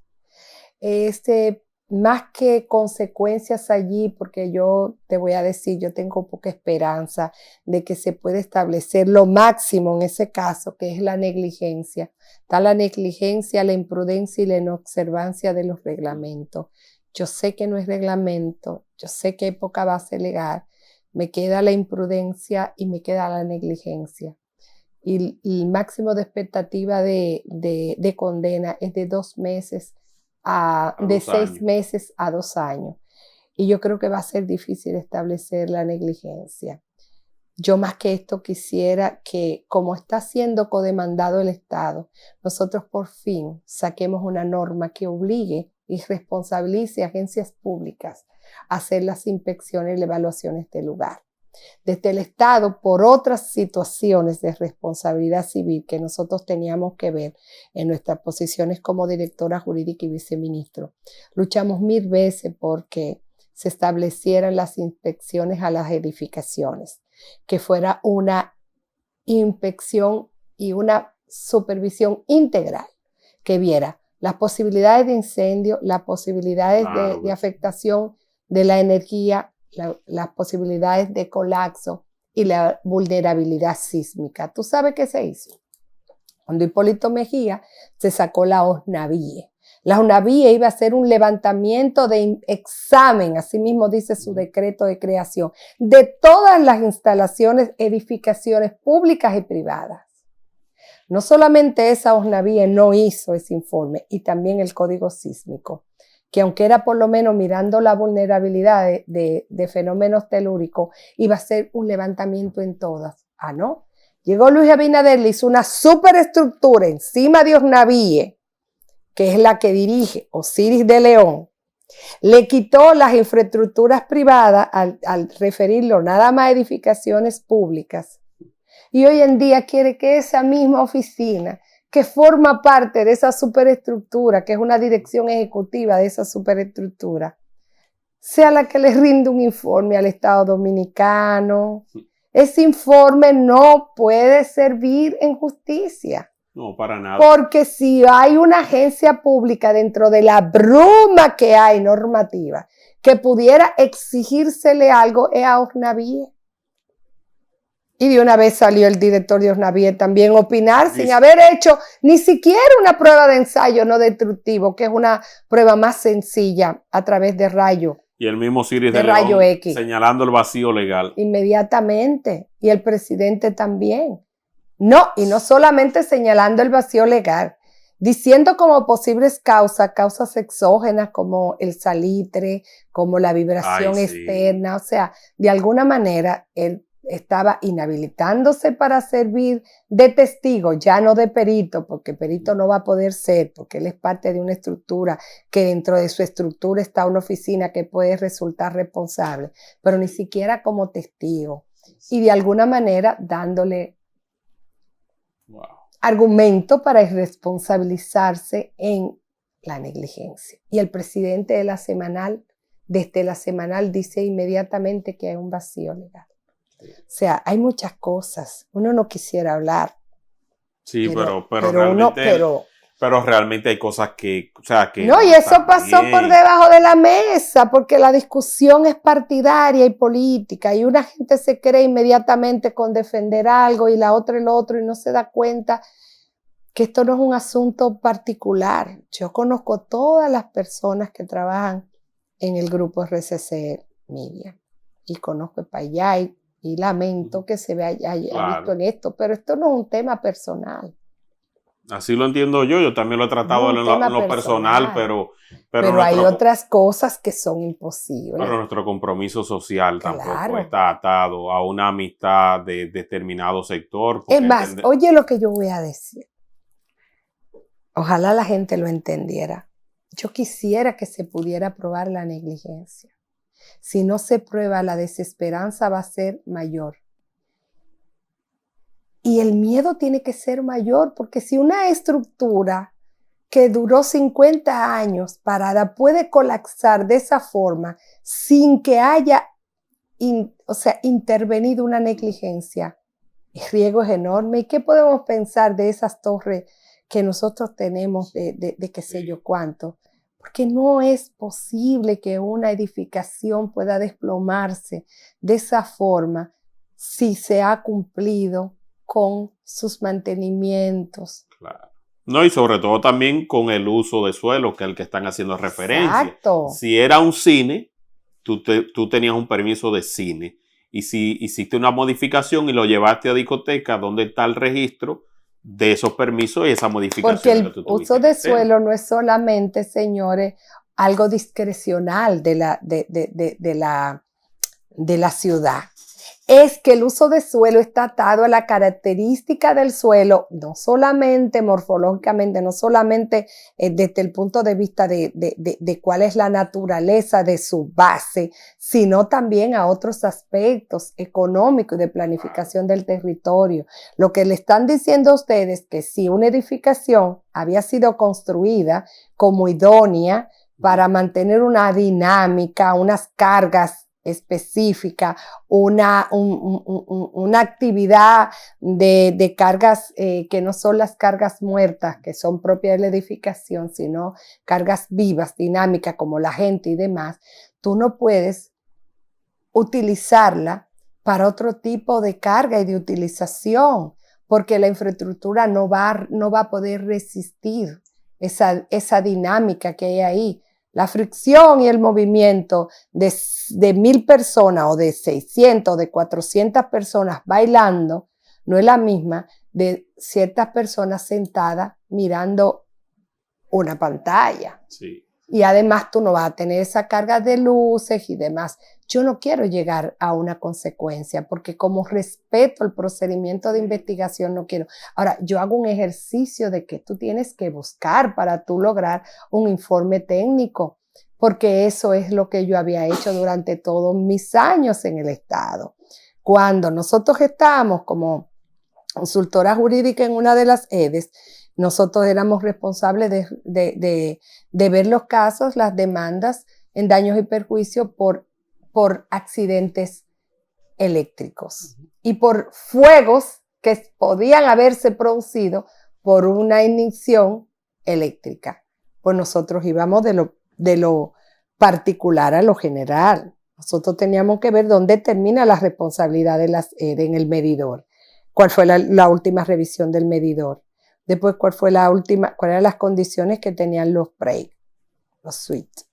Más que consecuencias allí, porque yo te voy a decir, yo tengo poca esperanza de que se pueda establecer lo máximo en ese caso, que es la negligencia. Está la negligencia, la imprudencia y la inobservancia de los reglamentos. Yo sé que no es reglamento, yo sé que hay poca base legal, me queda la imprudencia y me queda la negligencia. Y el máximo de expectativa de condena es de 2 meses de 6 meses a 2 años. Y yo creo que va a ser difícil establecer la negligencia. Yo más que esto quisiera que, como está siendo codemandado el Estado, nosotros por fin saquemos una norma que obligue y responsabilice a agencias públicas a hacer las inspecciones y las evaluaciones del lugar. Desde el Estado, por otras situaciones de responsabilidad civil que nosotros teníamos que ver en nuestras posiciones como directora jurídica y viceministro, luchamos 1000 veces porque se establecieran las inspecciones a las edificaciones, que fuera una inspección y una supervisión integral, que viera las posibilidades de incendio, las posibilidades de afectación de la energía, las posibilidades de colapso y la vulnerabilidad sísmica. ¿Tú sabes qué se hizo? Cuando Hipólito Mejía se sacó la OSNAVIE. La OSNAVIE iba a hacer un levantamiento de examen, así mismo dice su decreto de creación, de todas las instalaciones, edificaciones públicas y privadas. No solamente esa OSNAVIE no hizo ese informe, y también el código sísmico, que aunque era por lo menos mirando la vulnerabilidad de fenómenos telúricos, iba a ser un levantamiento en todas. Ah, ¿no? Llegó Luis Abinader, le hizo una superestructura encima de OSNAVIE, que es la que dirige Osiris de León. Le quitó las infraestructuras privadas al referirlo nada más a edificaciones públicas. Y hoy en día quiere que esa misma oficina, que forma parte de esa superestructura, que es una dirección ejecutiva de esa superestructura, sea la que le rinde un informe al Estado Dominicano. Ese informe no puede servir en justicia. No, para nada. Porque si hay una agencia pública dentro de la bruma que hay normativa, que pudiera exigírsele algo, es a OSNAVIE. Y de una vez salió el director de OSNAVIE también a opinar sin haber hecho ni siquiera una prueba de ensayo no destructivo, que es una prueba más sencilla a través de rayo. Y el mismo Osiris de León X, señalando el vacío legal. Inmediatamente. Y el presidente también. No, y no solamente señalando el vacío legal, diciendo como posibles causas exógenas como el salitre, como la vibración externa. O sea, de alguna manera él estaba inhabilitándose para servir de testigo, ya no de perito, porque perito no va a poder ser, porque él es parte de una estructura, que dentro de su estructura está una oficina que puede resultar responsable, pero ni siquiera como testigo. Y de alguna manera dándole argumento para irresponsabilizarse en la negligencia. Y el presidente de la semanal, desde la semanal, dice inmediatamente que hay un vacío legal. O sea, hay muchas cosas. Uno no quisiera hablar. Sí, pero realmente hay cosas que... O sea, que no, y eso pasó por debajo de la mesa, porque la discusión es partidaria y política, y una gente se cree inmediatamente con defender algo y la otra el otro, y no se da cuenta que esto no es un asunto particular. Yo conozco todas las personas que trabajan en el grupo RCC Media, y conozco para allá, y lamento que se vea visto en esto, pero esto no es un tema personal. Así lo entiendo yo. Yo también lo he tratado en lo personal, pero hay otras cosas que son imposibles. Pero nuestro compromiso social tampoco está atado a una amistad de determinado sector. Es más, oye lo que yo voy a decir. Ojalá la gente lo entendiera. Yo quisiera que se pudiera probar la negligencia. Si no se prueba, la desesperanza va a ser mayor. Y el miedo tiene que ser mayor, porque si una estructura que duró 50 años parada puede colapsar de esa forma sin que haya intervenido una negligencia, el riesgo es enorme. ¿Y qué podemos pensar de esas torres que nosotros tenemos de qué sé yo cuánto? Porque no es posible que una edificación pueda desplomarse de esa forma si se ha cumplido con sus mantenimientos. Claro. No, y sobre todo también con el uso de suelo, que es el que están haciendo referencia. Exacto. Si era un cine, tú tenías un permiso de cine. Y si hiciste una modificación y lo llevaste a discoteca, ¿dónde está el registro de esos permisos y esa modificación? Porque el uso de suelo no es solamente, señores, algo discrecional de la ciudad. Es que el uso de suelo está atado a la característica del suelo, no solamente morfológicamente, no solamente desde el punto de vista de cuál es la naturaleza de su base, sino también a otros aspectos económicos y de planificación del territorio. Lo que le están diciendo a ustedes es que si una edificación había sido construida como idónea para mantener una dinámica, unas cargas específica, una actividad de cargas que no son las cargas muertas que son propias de la edificación, sino cargas vivas, dinámicas como la gente y demás, tú no puedes utilizarla para otro tipo de carga y de utilización, porque la infraestructura no va a poder resistir esa dinámica que hay ahí. La fricción y el movimiento de 1000 personas o de 600 o de 400 personas bailando no es la misma de ciertas personas sentadas mirando una pantalla. Sí. Y además tú no vas a tener esa carga de luces y demás. Yo no quiero llegar a una consecuencia porque como respeto el procedimiento de investigación no quiero. Ahora, yo hago un ejercicio de que tú tienes que buscar para tú lograr un informe técnico, porque eso es lo que yo había hecho durante todos mis años en el Estado. Cuando nosotros estábamos como consultora jurídica en una de las EDES, nosotros éramos responsables de ver los casos, las demandas en daños y perjuicios por accidentes eléctricos y por fuegos que podían haberse producido por una ignición eléctrica. Pues nosotros íbamos de lo particular a lo general. Nosotros teníamos que ver dónde termina la responsabilidad de las EDE en el medidor. ¿Cuál fue la última revisión del medidor? Después, cuáles eran las condiciones que tenían los breaks, los switches.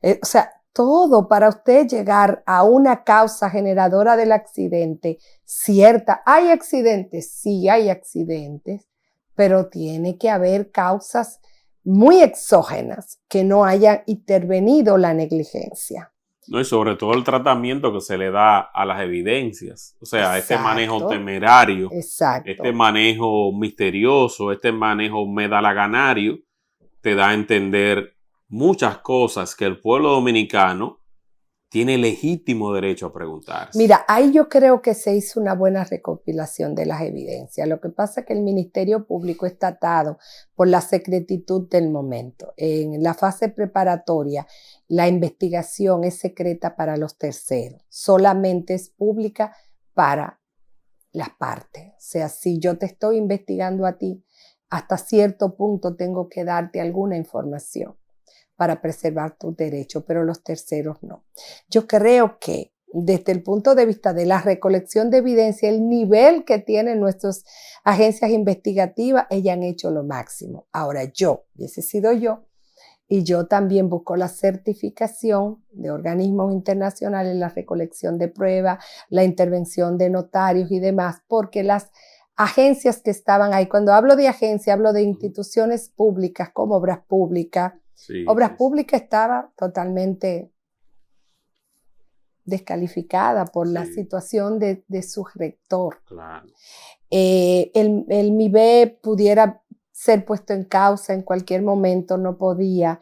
O sea, todo para usted llegar a una causa generadora del accidente cierta. ¿Hay accidentes? Sí, hay accidentes, pero tiene que haber causas muy exógenas que no hayan intervenido la negligencia. No, y sobre todo el tratamiento que se le da a las evidencias. O sea, este manejo temerario, este manejo misterioso, este manejo medalaganario, te da a entender muchas cosas que el pueblo dominicano tiene legítimo derecho a preguntarse. Mira, ahí yo creo que se hizo una buena recopilación de las evidencias. Lo que pasa es que el Ministerio Público está atado por la secretitud del momento. En la fase preparatoria, la investigación es secreta para los terceros. Solamente es pública para las partes. O sea, si yo te estoy investigando a ti, hasta cierto punto tengo que darte alguna información para preservar tus derechos, pero los terceros no. Yo creo que desde el punto de vista de la recolección de evidencia, el nivel que tienen nuestras agencias investigativas, ellas han hecho lo máximo. Ahora hubiese sido yo, y yo también busco la certificación de organismos internacionales, la recolección de pruebas, la intervención de notarios y demás, porque las agencias que estaban ahí. Cuando hablo de agencia, hablo de instituciones públicas como Obras Públicas. Sí, Obras sí, Públicas estaba totalmente descalificada por la sí, situación de su rector. claro. El MIBE pudiera ser puesto en causa en cualquier momento, no podía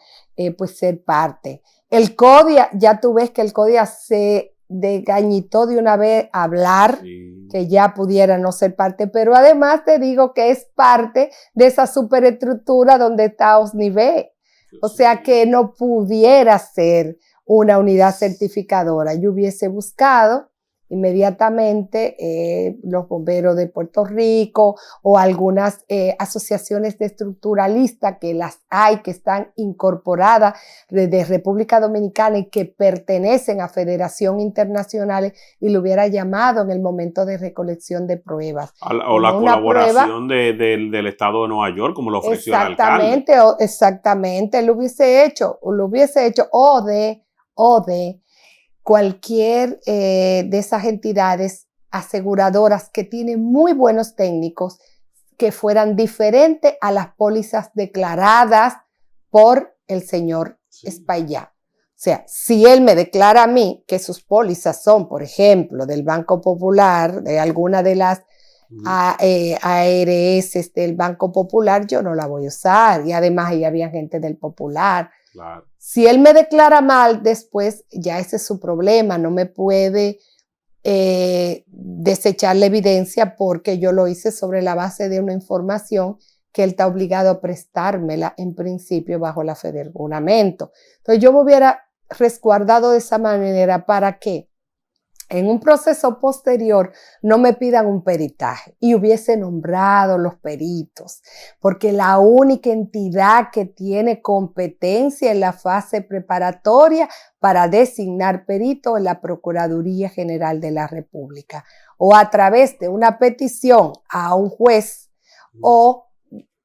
pues ser parte. El CODIA, ya tú ves que el CODIA se desgañitó de una vez a hablar, Sí. que ya pudiera no ser parte, pero además te digo que es parte de esa superestructura donde está OSNIVE. O sea que no pudiera ser una unidad certificadora. Yo hubiese buscado inmediatamente los bomberos de Puerto Rico o algunas asociaciones de estructuralistas que las hay, que están incorporadas de República Dominicana y que pertenecen a Federación Internacionales, y lo hubiera llamado en el momento de recolección de pruebas. O la colaboración del Estado de Nueva York, como lo ofreció el alcalde. Exactamente, lo hubiese hecho, o de cualquier de esas entidades aseguradoras que tienen muy buenos técnicos que fueran diferentes a las pólizas declaradas por el señor Espaillá. O sea, si él me declara a mí que sus pólizas son, por ejemplo, del Banco Popular, de alguna de las ARS del Banco Popular, yo no la voy a usar. Y además ahí había gente del Popular. Claro. Si él me declara mal después, ya ese es su problema, no me puede desechar la evidencia porque yo lo hice sobre la base de una información que él está obligado a prestármela en principio bajo la fe del juramento. Entonces yo me hubiera resguardado de esa manera para que en un proceso posterior no me pidan un peritaje y hubiese nombrado los peritos, porque la única entidad que tiene competencia en la fase preparatoria para designar peritos es la Procuraduría General de la República, o a través de una petición a un juez o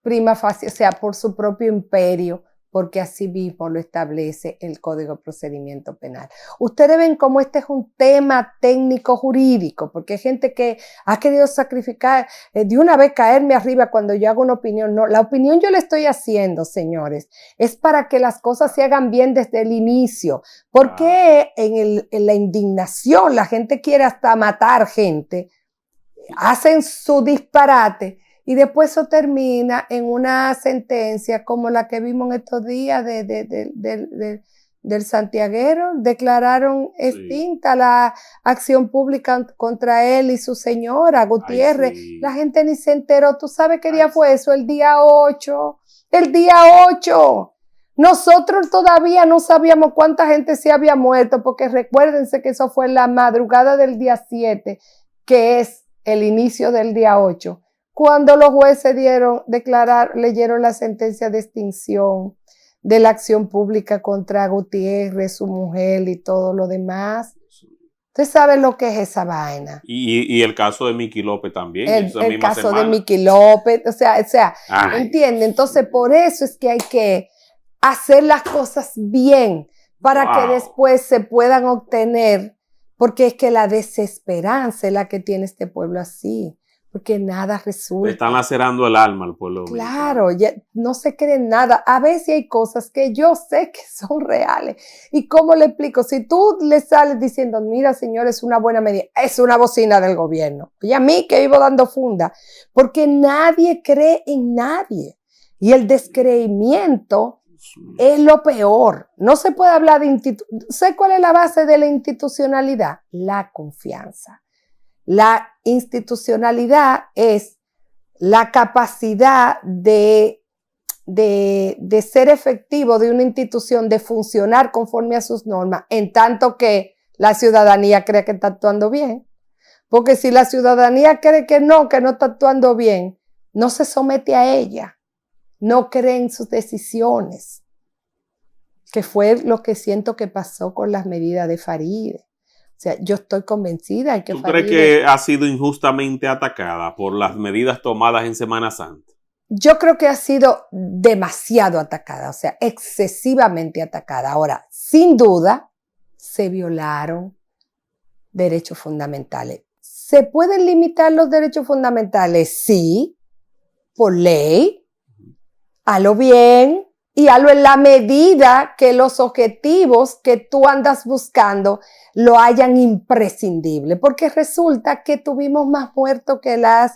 prima facie, o sea, por su propio imperio, porque así mismo lo establece el Código de Procedimiento Penal. Ustedes ven cómo este es un tema técnico jurídico, porque hay gente que ha querido sacrificar, de una vez caerme arriba cuando yo hago una opinión. No, la opinión yo la estoy haciendo, señores, es para que las cosas se hagan bien desde el inicio. Porque en la indignación la gente quiere hasta matar gente, hacen su disparate, y después eso termina en una sentencia como la que vimos en estos días del santiaguero. Declararon extinta la acción pública contra él y su señora, Gutiérrez. Sí. La gente ni se enteró. ¿Tú sabes qué día fue eso? El día 8. El día 8. Nosotros todavía no sabíamos cuánta gente se había muerto, porque recuérdense que eso fue en la madrugada del día 7, que es el inicio del día 8. Cuando los jueces leyeron la sentencia de extinción de la acción pública contra Gutiérrez, su mujer y todo lo demás. Usted sabe lo que es esa vaina. Y el caso de Miki López también. El caso de Miki López, o sea, ¿entiende? Entonces, por eso es que hay que hacer las cosas bien para que después se puedan obtener, porque es que la desesperanza es la que tiene este pueblo así. Porque nada resulta. Le están lacerando el alma al pueblo. Claro, ya no se cree nada. A veces hay cosas que yo sé que son reales. ¿Y cómo le explico? Si tú le sales diciendo, mira, señor, es una buena medida, es una bocina del gobierno. Y a mí que vivo dando funda. Porque nadie cree en nadie. Y el descreimiento es lo peor. No se puede hablar de ¿Sé cuál es la base de la institucionalidad? La confianza. La institucionalidad es la capacidad de ser efectivo de una institución, de funcionar conforme a sus normas, en tanto que la ciudadanía cree que está actuando bien. Porque si la ciudadanía cree que no está actuando bien, no se somete a ella, no cree en sus decisiones, que fue lo que siento que pasó con las medidas de Faride. O sea, yo estoy convencida que ¿Tú crees que ha sido injustamente atacada por las medidas tomadas en Semana Santa? Yo creo que ha sido demasiado atacada, o sea, excesivamente atacada. Ahora, sin duda, se violaron derechos fundamentales. ¿Se pueden limitar los derechos fundamentales? Sí, por ley. Hazlo bien y hazlo en la medida que los objetivos que tú andas buscando lo hayan imprescindible, porque resulta que tuvimos más muertos que la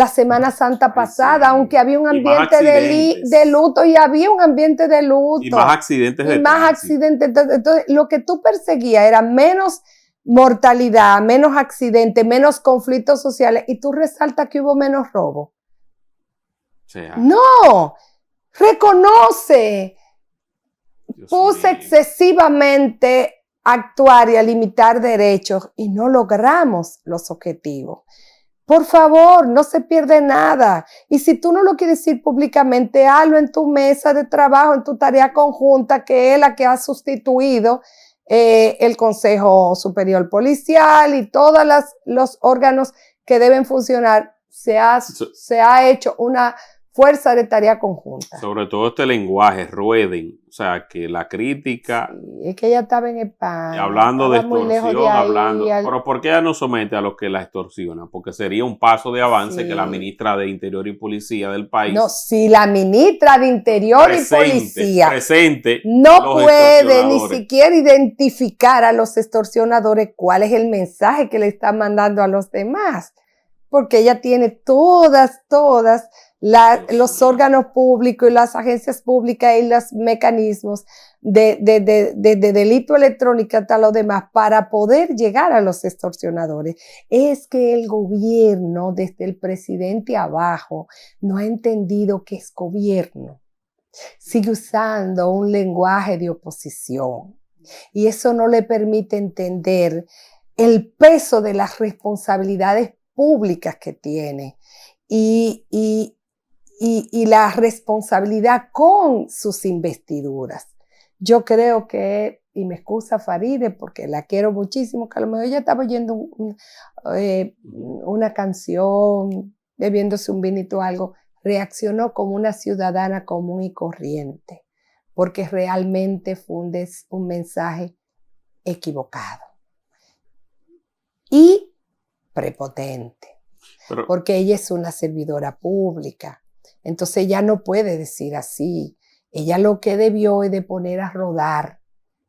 Semana Santa pasada, sí, aunque había un ambiente de luto y había un ambiente de luto. Y más accidentes de más accidentes. Entonces, lo que tú perseguías era menos mortalidad, menos accidentes, menos conflictos sociales, y tú resaltas que hubo menos robo. Sí, no, reconoce. Puse excesivamente a actuar y a limitar derechos y no logramos los objetivos. Por favor, no se pierde nada. Y si tú no lo quieres decir públicamente, hazlo en tu mesa de trabajo, en tu tarea conjunta, que es la que ha sustituido el Consejo Superior Policial y todos los órganos que deben funcionar. Se ha hecho una fuerza de tarea conjunta. Sobre todo este lenguaje, rueden, o sea, que la crítica... Sí, es que ella estaba en España. Hablando de extorsión, hablando... Pero ¿por qué ella no somete a los que la extorsionan? Porque sería un paso de avance, sí, que la ministra de Interior y Policía del país... No, si la ministra de Interior y Policía no puede ni siquiera identificar a los extorsionadores, ¿cuál es el mensaje que le está mandando a los demás? Porque ella tiene todas los órganos públicos y las agencias públicas y los mecanismos de delito electrónico hasta los demás para poder llegar a los extorsionadores. Es que el gobierno, desde el presidente abajo, no ha entendido que es gobierno. Sigue usando un lenguaje de oposición y eso no le permite entender el peso de las responsabilidades públicas que tiene y la responsabilidad con sus investiduras. Yo creo que, y me excusa Faride porque la quiero muchísimo, que a lo mejor ella estaba oyendo una canción, bebiéndose un vinito o algo, reaccionó como una ciudadana común y corriente, porque realmente fue un mensaje equivocado y prepotente, porque ella es una servidora pública. Entonces ella no puede decir así. Ella lo que debió es de poner a rodar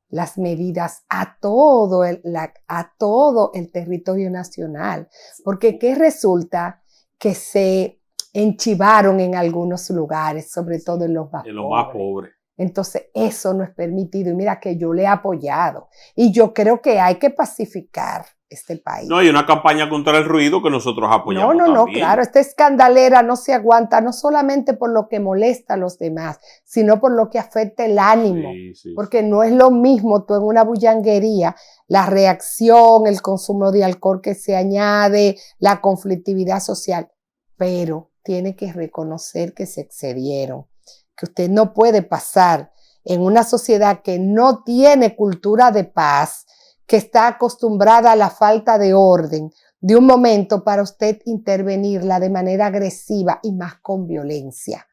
las medidas a todo el territorio nacional. Porque ¿qué resulta? Que se enchivaron en algunos lugares, sobre todo en los más pobres. Entonces eso no es permitido. Y mira que yo le he apoyado. Y yo creo que hay que pacificar este país. No, hay una campaña contra el ruido que nosotros apoyamos también. No, claro, esta escandalera no se aguanta, no solamente por lo que molesta a los demás, sino por lo que afecta el ánimo, porque no es lo mismo tú en una bullanguería, la reacción, el consumo de alcohol que se añade, la conflictividad social, pero tiene que reconocer que se excedieron, que usted no puede pasar en una sociedad que no tiene cultura de paz, que está acostumbrada a la falta de orden, de un momento para usted intervenirla de manera agresiva y más con violencia.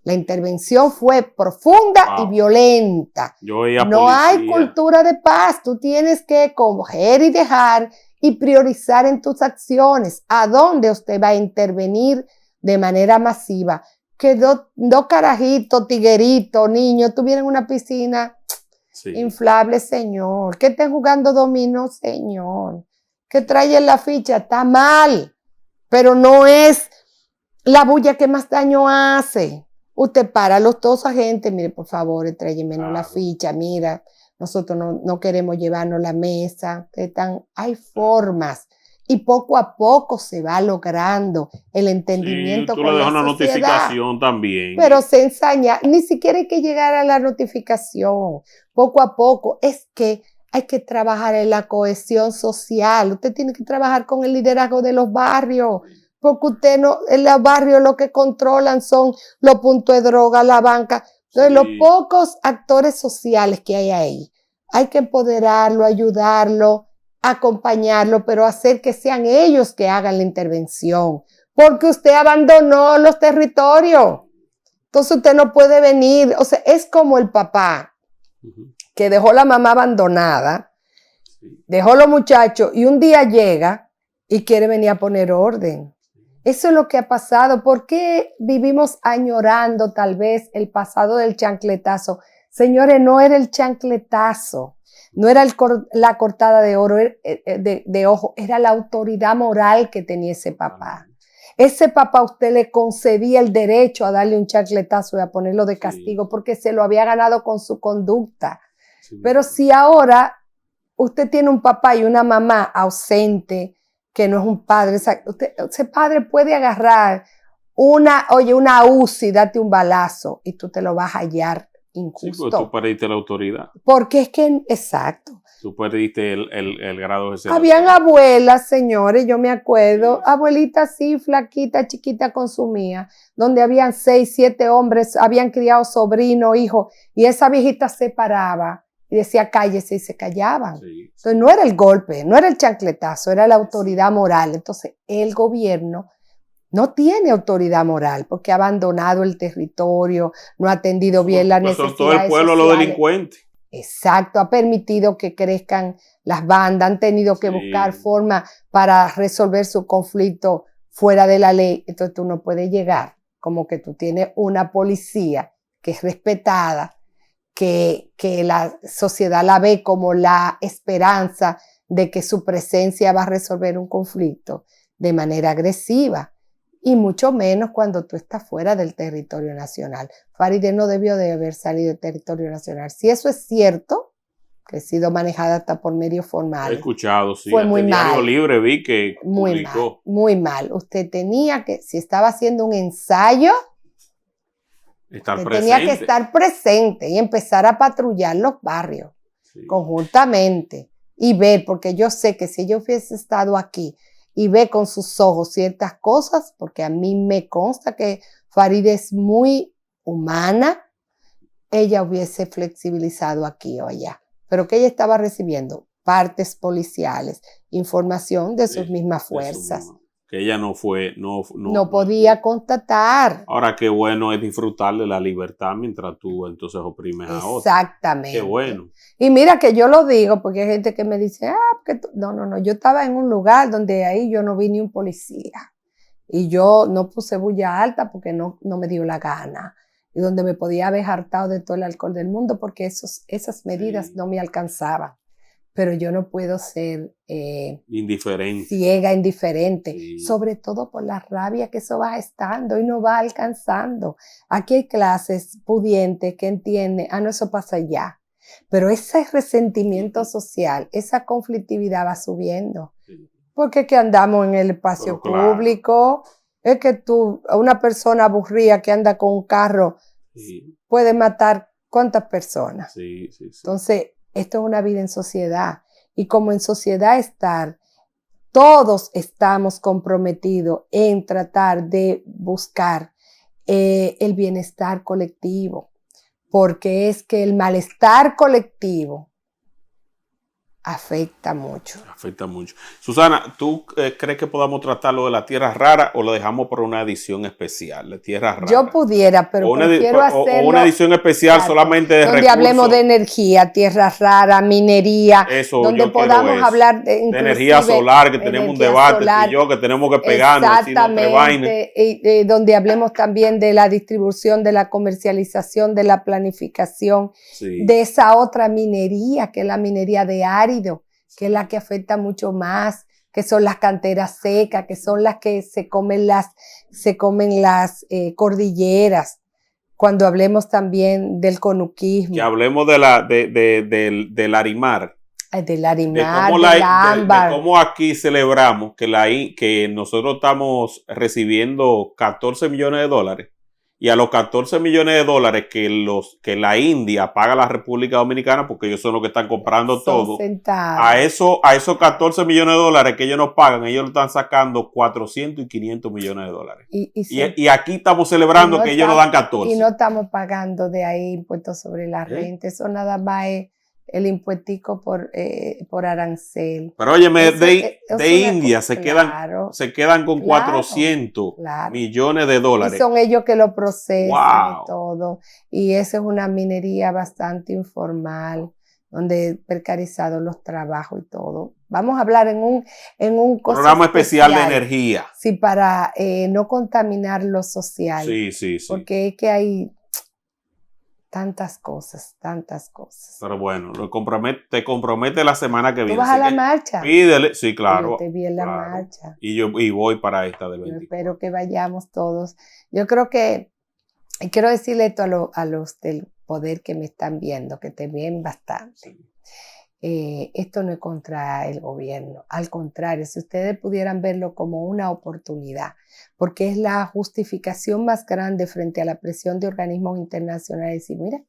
La intervención fue profunda y violenta. No hay cultura de paz. Tú tienes que coger y dejar y priorizar en tus acciones a dónde usted va a intervenir de manera masiva. Que dos carajitos, tigueritos, niños, tuvieran una piscina inflable, señor. Que estén jugando dominó, señor. Que traen la ficha, está mal. Pero no es la bulla que más daño hace. Usted para a los dos agentes, mire, por favor, tráigame la ficha, mira, nosotros no queremos llevarnos la mesa. Hay formas. Y poco a poco se va logrando el entendimiento con la sociedad. Tú le dejas una notificación también. Pero se ensaña, ni siquiera hay que llegar a la notificación. Poco a poco es que hay que trabajar en la cohesión social. Usted tiene que trabajar con el liderazgo de los barrios. Porque usted no, en los barrios lo que controlan son los puntos de droga, la banca. Entonces, los pocos actores sociales que hay ahí, hay que empoderarlo, ayudarlo, acompañarlo, pero hacer que sean ellos que hagan la intervención. Porque usted abandonó los territorios. Entonces, usted no puede venir. O sea, es como el papá que dejó la mamá abandonada, dejó los muchachos y un día llega y quiere venir a poner orden. Eso es lo que ha pasado. ¿Por qué vivimos añorando tal vez el pasado del chancletazo? Señores, no era el chancletazo, no era la cortada de oro, de ojo, era la autoridad moral que tenía ese papá. Ese papá a usted le concedía el derecho a darle un chancletazo y a ponerlo de castigo porque se lo había ganado con su conducta. Pero si ahora usted tiene un papá y una mamá ausente, que no es un padre, ese padre puede agarrar una UCI, date un balazo y tú te lo vas a hallar injusto. Sí, pues tú perdiste la autoridad. Porque es que, exacto. Tú perdiste el grado de ser. Habían abuelas, señores, yo me acuerdo, abuelitas así, flaquita, chiquita, consumía, donde habían 6, 7 hombres, habían criado sobrino, hijo, y esa viejita se paraba y decía cállese y se callaban. Sí. Entonces no era el golpe, no era el chancletazo, era la autoridad moral. Entonces el gobierno no tiene autoridad moral porque ha abandonado el territorio, no ha atendido bien las necesidades todo el pueblo sociales. Los delincuentes. Exacto, ha permitido que crezcan las bandas, han tenido que buscar formas para resolver su conflicto fuera de la ley. Entonces tú no puedes llegar como que tú tienes una policía que es respetada, que la sociedad la ve como la esperanza de que su presencia va a resolver un conflicto de manera agresiva. Y mucho menos cuando tú estás fuera del territorio nacional. Farideh no debió de haber salido del territorio nacional. Si eso es cierto, que ha sido manejada hasta por medios formales. He escuchado, sí. Fue muy mal. Diario Libre vi que muy publicó. Mal, muy mal. Usted tenía que, si estaba haciendo un ensayo, tenía que estar presente y empezar a patrullar los barrios conjuntamente y ver, porque yo sé que si yo hubiese estado aquí y ve con sus ojos ciertas cosas, porque a mí me consta que Farideh es muy humana, ella hubiese flexibilizado aquí o allá, pero que ella estaba recibiendo partes policiales, información de sus mismas fuerzas. Que ella no podía constatar. Ahora qué bueno es disfrutar de la libertad mientras tú entonces oprimes a otros. Exactamente. Qué bueno. Y mira que yo lo digo porque hay gente que me dice, no, yo estaba en un lugar donde ahí yo no vi ni un policía y yo no puse bulla alta porque no me dio la gana y donde me podía haber hartado de todo el alcohol del mundo porque esas medidas no me alcanzaban. Pero yo no puedo ser indiferente, sobre todo por la rabia que eso va estando y no va alcanzando. Aquí hay clases pudientes que entienden, no, eso pasa ya. Pero ese resentimiento social, esa conflictividad va subiendo. Porque es que andamos en el espacio público, es que una persona aburrida que anda con un carro puede matar ¿cuántas personas? Entonces, esto es una vida en sociedad y como en sociedad todos estamos comprometidos en tratar de buscar el bienestar colectivo, porque es que el malestar colectivo afecta mucho. Afecta mucho. Susana, ¿tú crees que podamos tratar lo de la tierra rara o lo dejamos para una edición especial de tierra rara? Yo pudiera, pero prefiero hacerlo. O una edición especial solamente de donde recursos. hablemos de energía, tierra rara, minería, eso, donde podamos hablar de energía solar, que tenemos un debate tú y yo, que tenemos que pegarnos. Exactamente, y donde hablemos también de la distribución, de la comercialización, de la planificación, de esa otra minería, que es la minería de árido, que es la que afecta mucho más, que son las canteras secas, que son las que se comen las cordilleras. Cuando hablemos también del conuquismo. Que hablemos del Arimar. Del Arimar, del ámbar. De cómo aquí celebramos que nosotros estamos recibiendo 14 millones de dólares. Y a los 14 millones de dólares que la India paga a la República Dominicana, porque ellos son los que están comprando todo, a esos 14 millones de dólares que ellos nos pagan, ellos lo están sacando 400 y 500 millones de dólares. Y aquí estamos celebrando que ellos nos dan 14. Y no estamos pagando de ahí impuestos sobre la renta, eso nada más es el impuestico por arancel. Pero óyeme, de India se quedan con 400 millones de dólares. Y son ellos que lo procesan y todo. Y eso es una minería bastante informal. donde precarizados los trabajos y todo. Vamos a hablar en un programa especial de energía. Sí, para no contaminar lo social. Sí. Porque es que hay tantas cosas. Pero bueno, te compromete la semana que viene. ¿Tú vas a la marcha? Pídele, sí, claro. Yo te vi en la marcha. Y voy para esta del 24. Yo espero que vayamos todos. Yo creo que, y quiero decirle esto a los del poder que me están viendo, que te ven bastante. Esto no es contra el gobierno, al contrario, si ustedes pudieran verlo como una oportunidad, porque es la justificación más grande frente a la presión de organismos internacionales, decir, mira,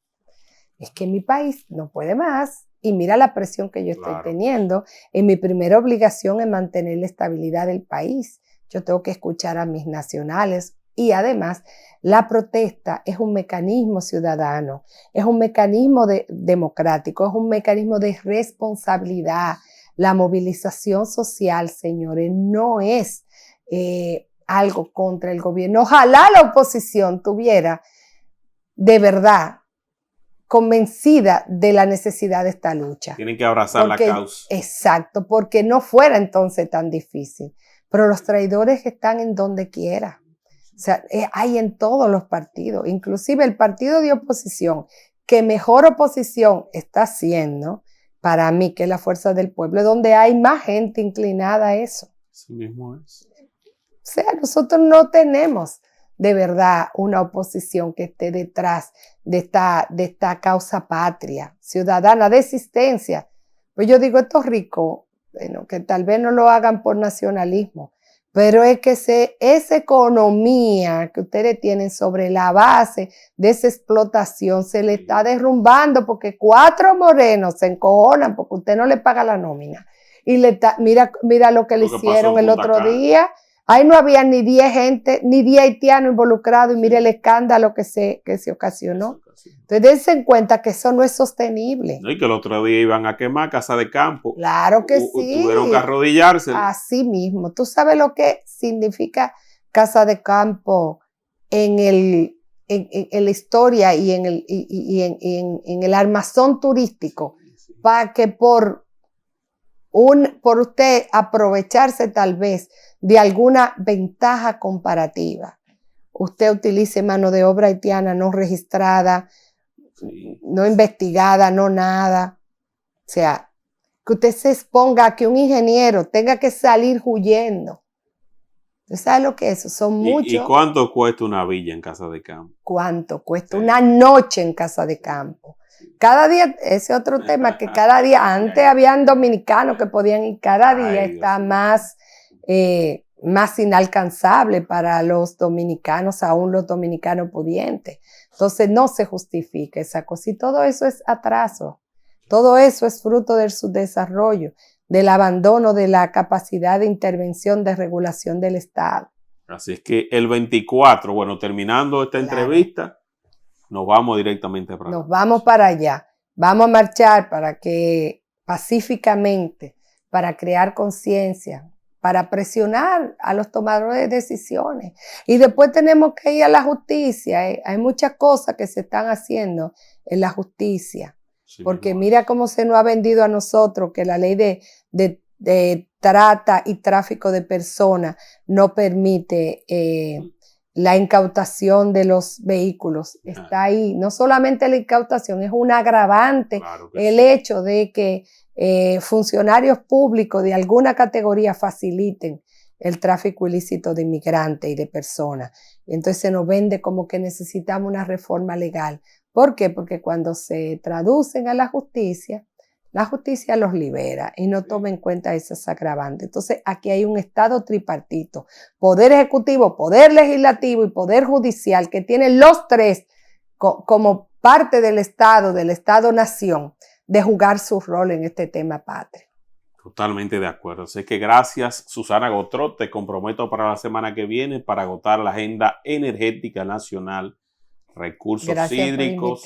es que mi país no puede más, y mira la presión que yo estoy teniendo, y mi primera obligación es mantener la estabilidad del país. Yo tengo que escuchar a mis nacionales, y además la protesta es un mecanismo ciudadano, es un mecanismo democrático, es un mecanismo de responsabilidad. La movilización social, señores, no es algo contra el gobierno. Ojalá la oposición tuviera de verdad convencida de la necesidad de esta lucha. Tienen que abrazar la causa. Exacto, porque no fuera entonces tan difícil. Pero los traidores están en donde quiera. O sea, hay en todos los partidos, inclusive el partido de oposición, que mejor oposición está haciendo, para mí, que es la Fuerza del Pueblo, donde hay más gente inclinada a eso. Así mismo es. O sea, nosotros no tenemos de verdad una oposición que esté detrás de esta causa patria, ciudadana, de existencia. Pues yo digo, estos ricos, bueno, que tal vez no lo hagan por nacionalismo, pero es que esa economía que ustedes tienen sobre la base de esa explotación se le está derrumbando porque 4 morenos se encojonan porque usted no le paga la nómina. Y mira lo que le hicieron el otro día. Ahí no había ni 10 gente, ni 10 haitianos involucrados, y mire el escándalo que se ocasionó. Entonces, dense en cuenta que eso no es sostenible. No, y que el otro día iban a quemar casa de campo. Claro que sí. Tuvieron que arrodillarse. Así mismo. ¿Tú sabes lo que significa casa de campo en la historia y en el armazón turístico? Para que por usted aprovecharse tal vez de alguna ventaja comparativa, usted utilice mano de obra haitiana no registrada, no investigada, no nada. O sea, que usted se exponga a que un ingeniero tenga que salir huyendo. ¿Usted sabe lo que es eso? Son muchos. ¿Y cuánto cuesta una villa en casa de campo? ¿Cuánto cuesta una noche en casa de campo? Cada día, ese otro tema, que cada día, antes habían dominicanos que podían ir, cada día está más inalcanzable para los dominicanos, aún los dominicanos pudientes. Entonces no se justifica esa cosa, y todo eso es atraso, todo eso es fruto del subdesarrollo, del abandono de la capacidad de intervención, de regulación del Estado. Así es que el 24, bueno, terminando esta entrevista, nos vamos directamente para allá. Nos vamos para allá. Vamos a marchar pacíficamente, para crear conciencia, para presionar a los tomadores de decisiones. Y después tenemos que ir a la justicia. Hay muchas cosas que se están haciendo en la justicia. Sí, porque mira cómo se nos ha vendido a nosotros que la ley de trata y tráfico de personas no permite la incautación de los vehículos. Está ahí. No solamente la incautación, es un agravante, claro, el hecho de que funcionarios públicos de alguna categoría faciliten el tráfico ilícito de inmigrantes y de personas. Entonces se nos vende como que necesitamos una reforma legal. ¿Por qué? Porque cuando se traducen a la justicia los libera y no toma en cuenta esas agravantes. Entonces aquí hay un Estado tripartito, poder ejecutivo, poder legislativo y poder judicial, que tienen los tres como parte del Estado-nación, de jugar su rol en este tema patrio. Totalmente de acuerdo. Así que gracias, Susana Gotró. Te comprometo para la semana que viene para agotar la agenda energética nacional, recursos hídricos,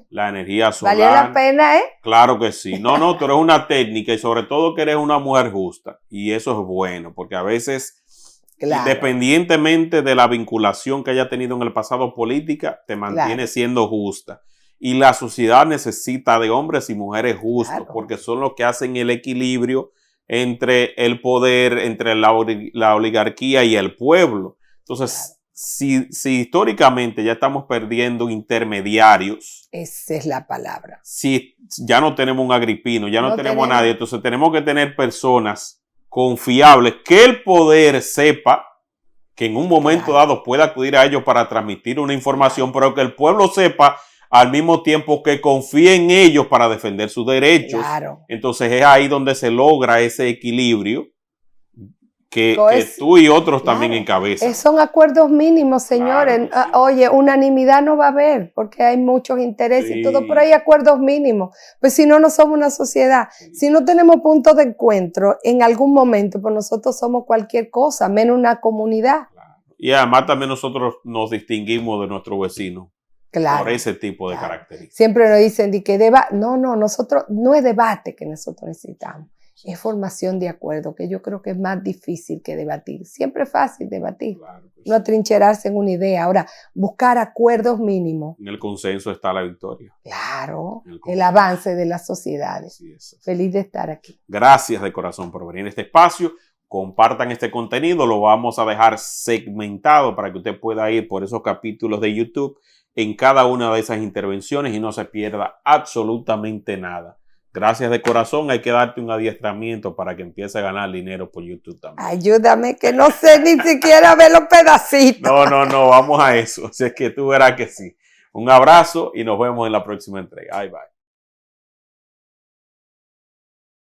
la energía solar. ¿Valió la pena, Claro que sí. No, tú eres una técnica y sobre todo que eres una mujer justa. Y eso es bueno, porque a veces, claro, independientemente de la vinculación que haya tenido en el pasado política, te mantiene siendo justa. Y la sociedad necesita de hombres y mujeres justos, Claro. porque son los que hacen el equilibrio entre el poder, entre la oligarquía y el pueblo. Entonces, si históricamente ya estamos perdiendo intermediarios, Esa es la palabra. si ya no tenemos un Agripino, ya no tenemos a nadie, entonces tenemos que tener personas confiables, que el poder sepa que en un momento dado pueda acudir a ellos para transmitir una información, pero que el pueblo sepa al mismo tiempo que confíe en ellos para defender sus derechos. Claro. Entonces es ahí donde se logra ese equilibrio que tú y otros también encabezan. Son acuerdos mínimos, señores. Claro, sí. Oye, unanimidad no va a haber porque hay muchos intereses y todo, pero hay acuerdos mínimos. Pues si no, no somos una sociedad. Sí. Si no tenemos puntos de encuentro en algún momento, pues nosotros somos cualquier cosa, menos una comunidad. Claro. Y además también nosotros nos distinguimos de nuestro vecino. Claro, por ese tipo de características. Siempre nos dicen de que nosotros no es debate que nosotros necesitamos, es formación de acuerdo, que yo creo que es más difícil que debatir. Siempre es fácil debatir, claro no atrincherarse en una idea. Ahora, buscar acuerdos mínimos. En el consenso está la victoria. Claro, el avance de las sociedades. Feliz de estar aquí. Gracias de corazón por venir a este espacio. Compartan este contenido, lo vamos a dejar segmentado para que usted pueda ir por esos capítulos de YouTube en cada una de esas intervenciones y no se pierda absolutamente nada. Gracias de corazón, hay que darte un adiestramiento para que empiece a ganar dinero por YouTube también. Ayúdame, que no sé ni siquiera ver los pedacitos. No, vamos a eso. Así es que tú verás que sí. Un abrazo y nos vemos en la próxima entrega. Bye, bye.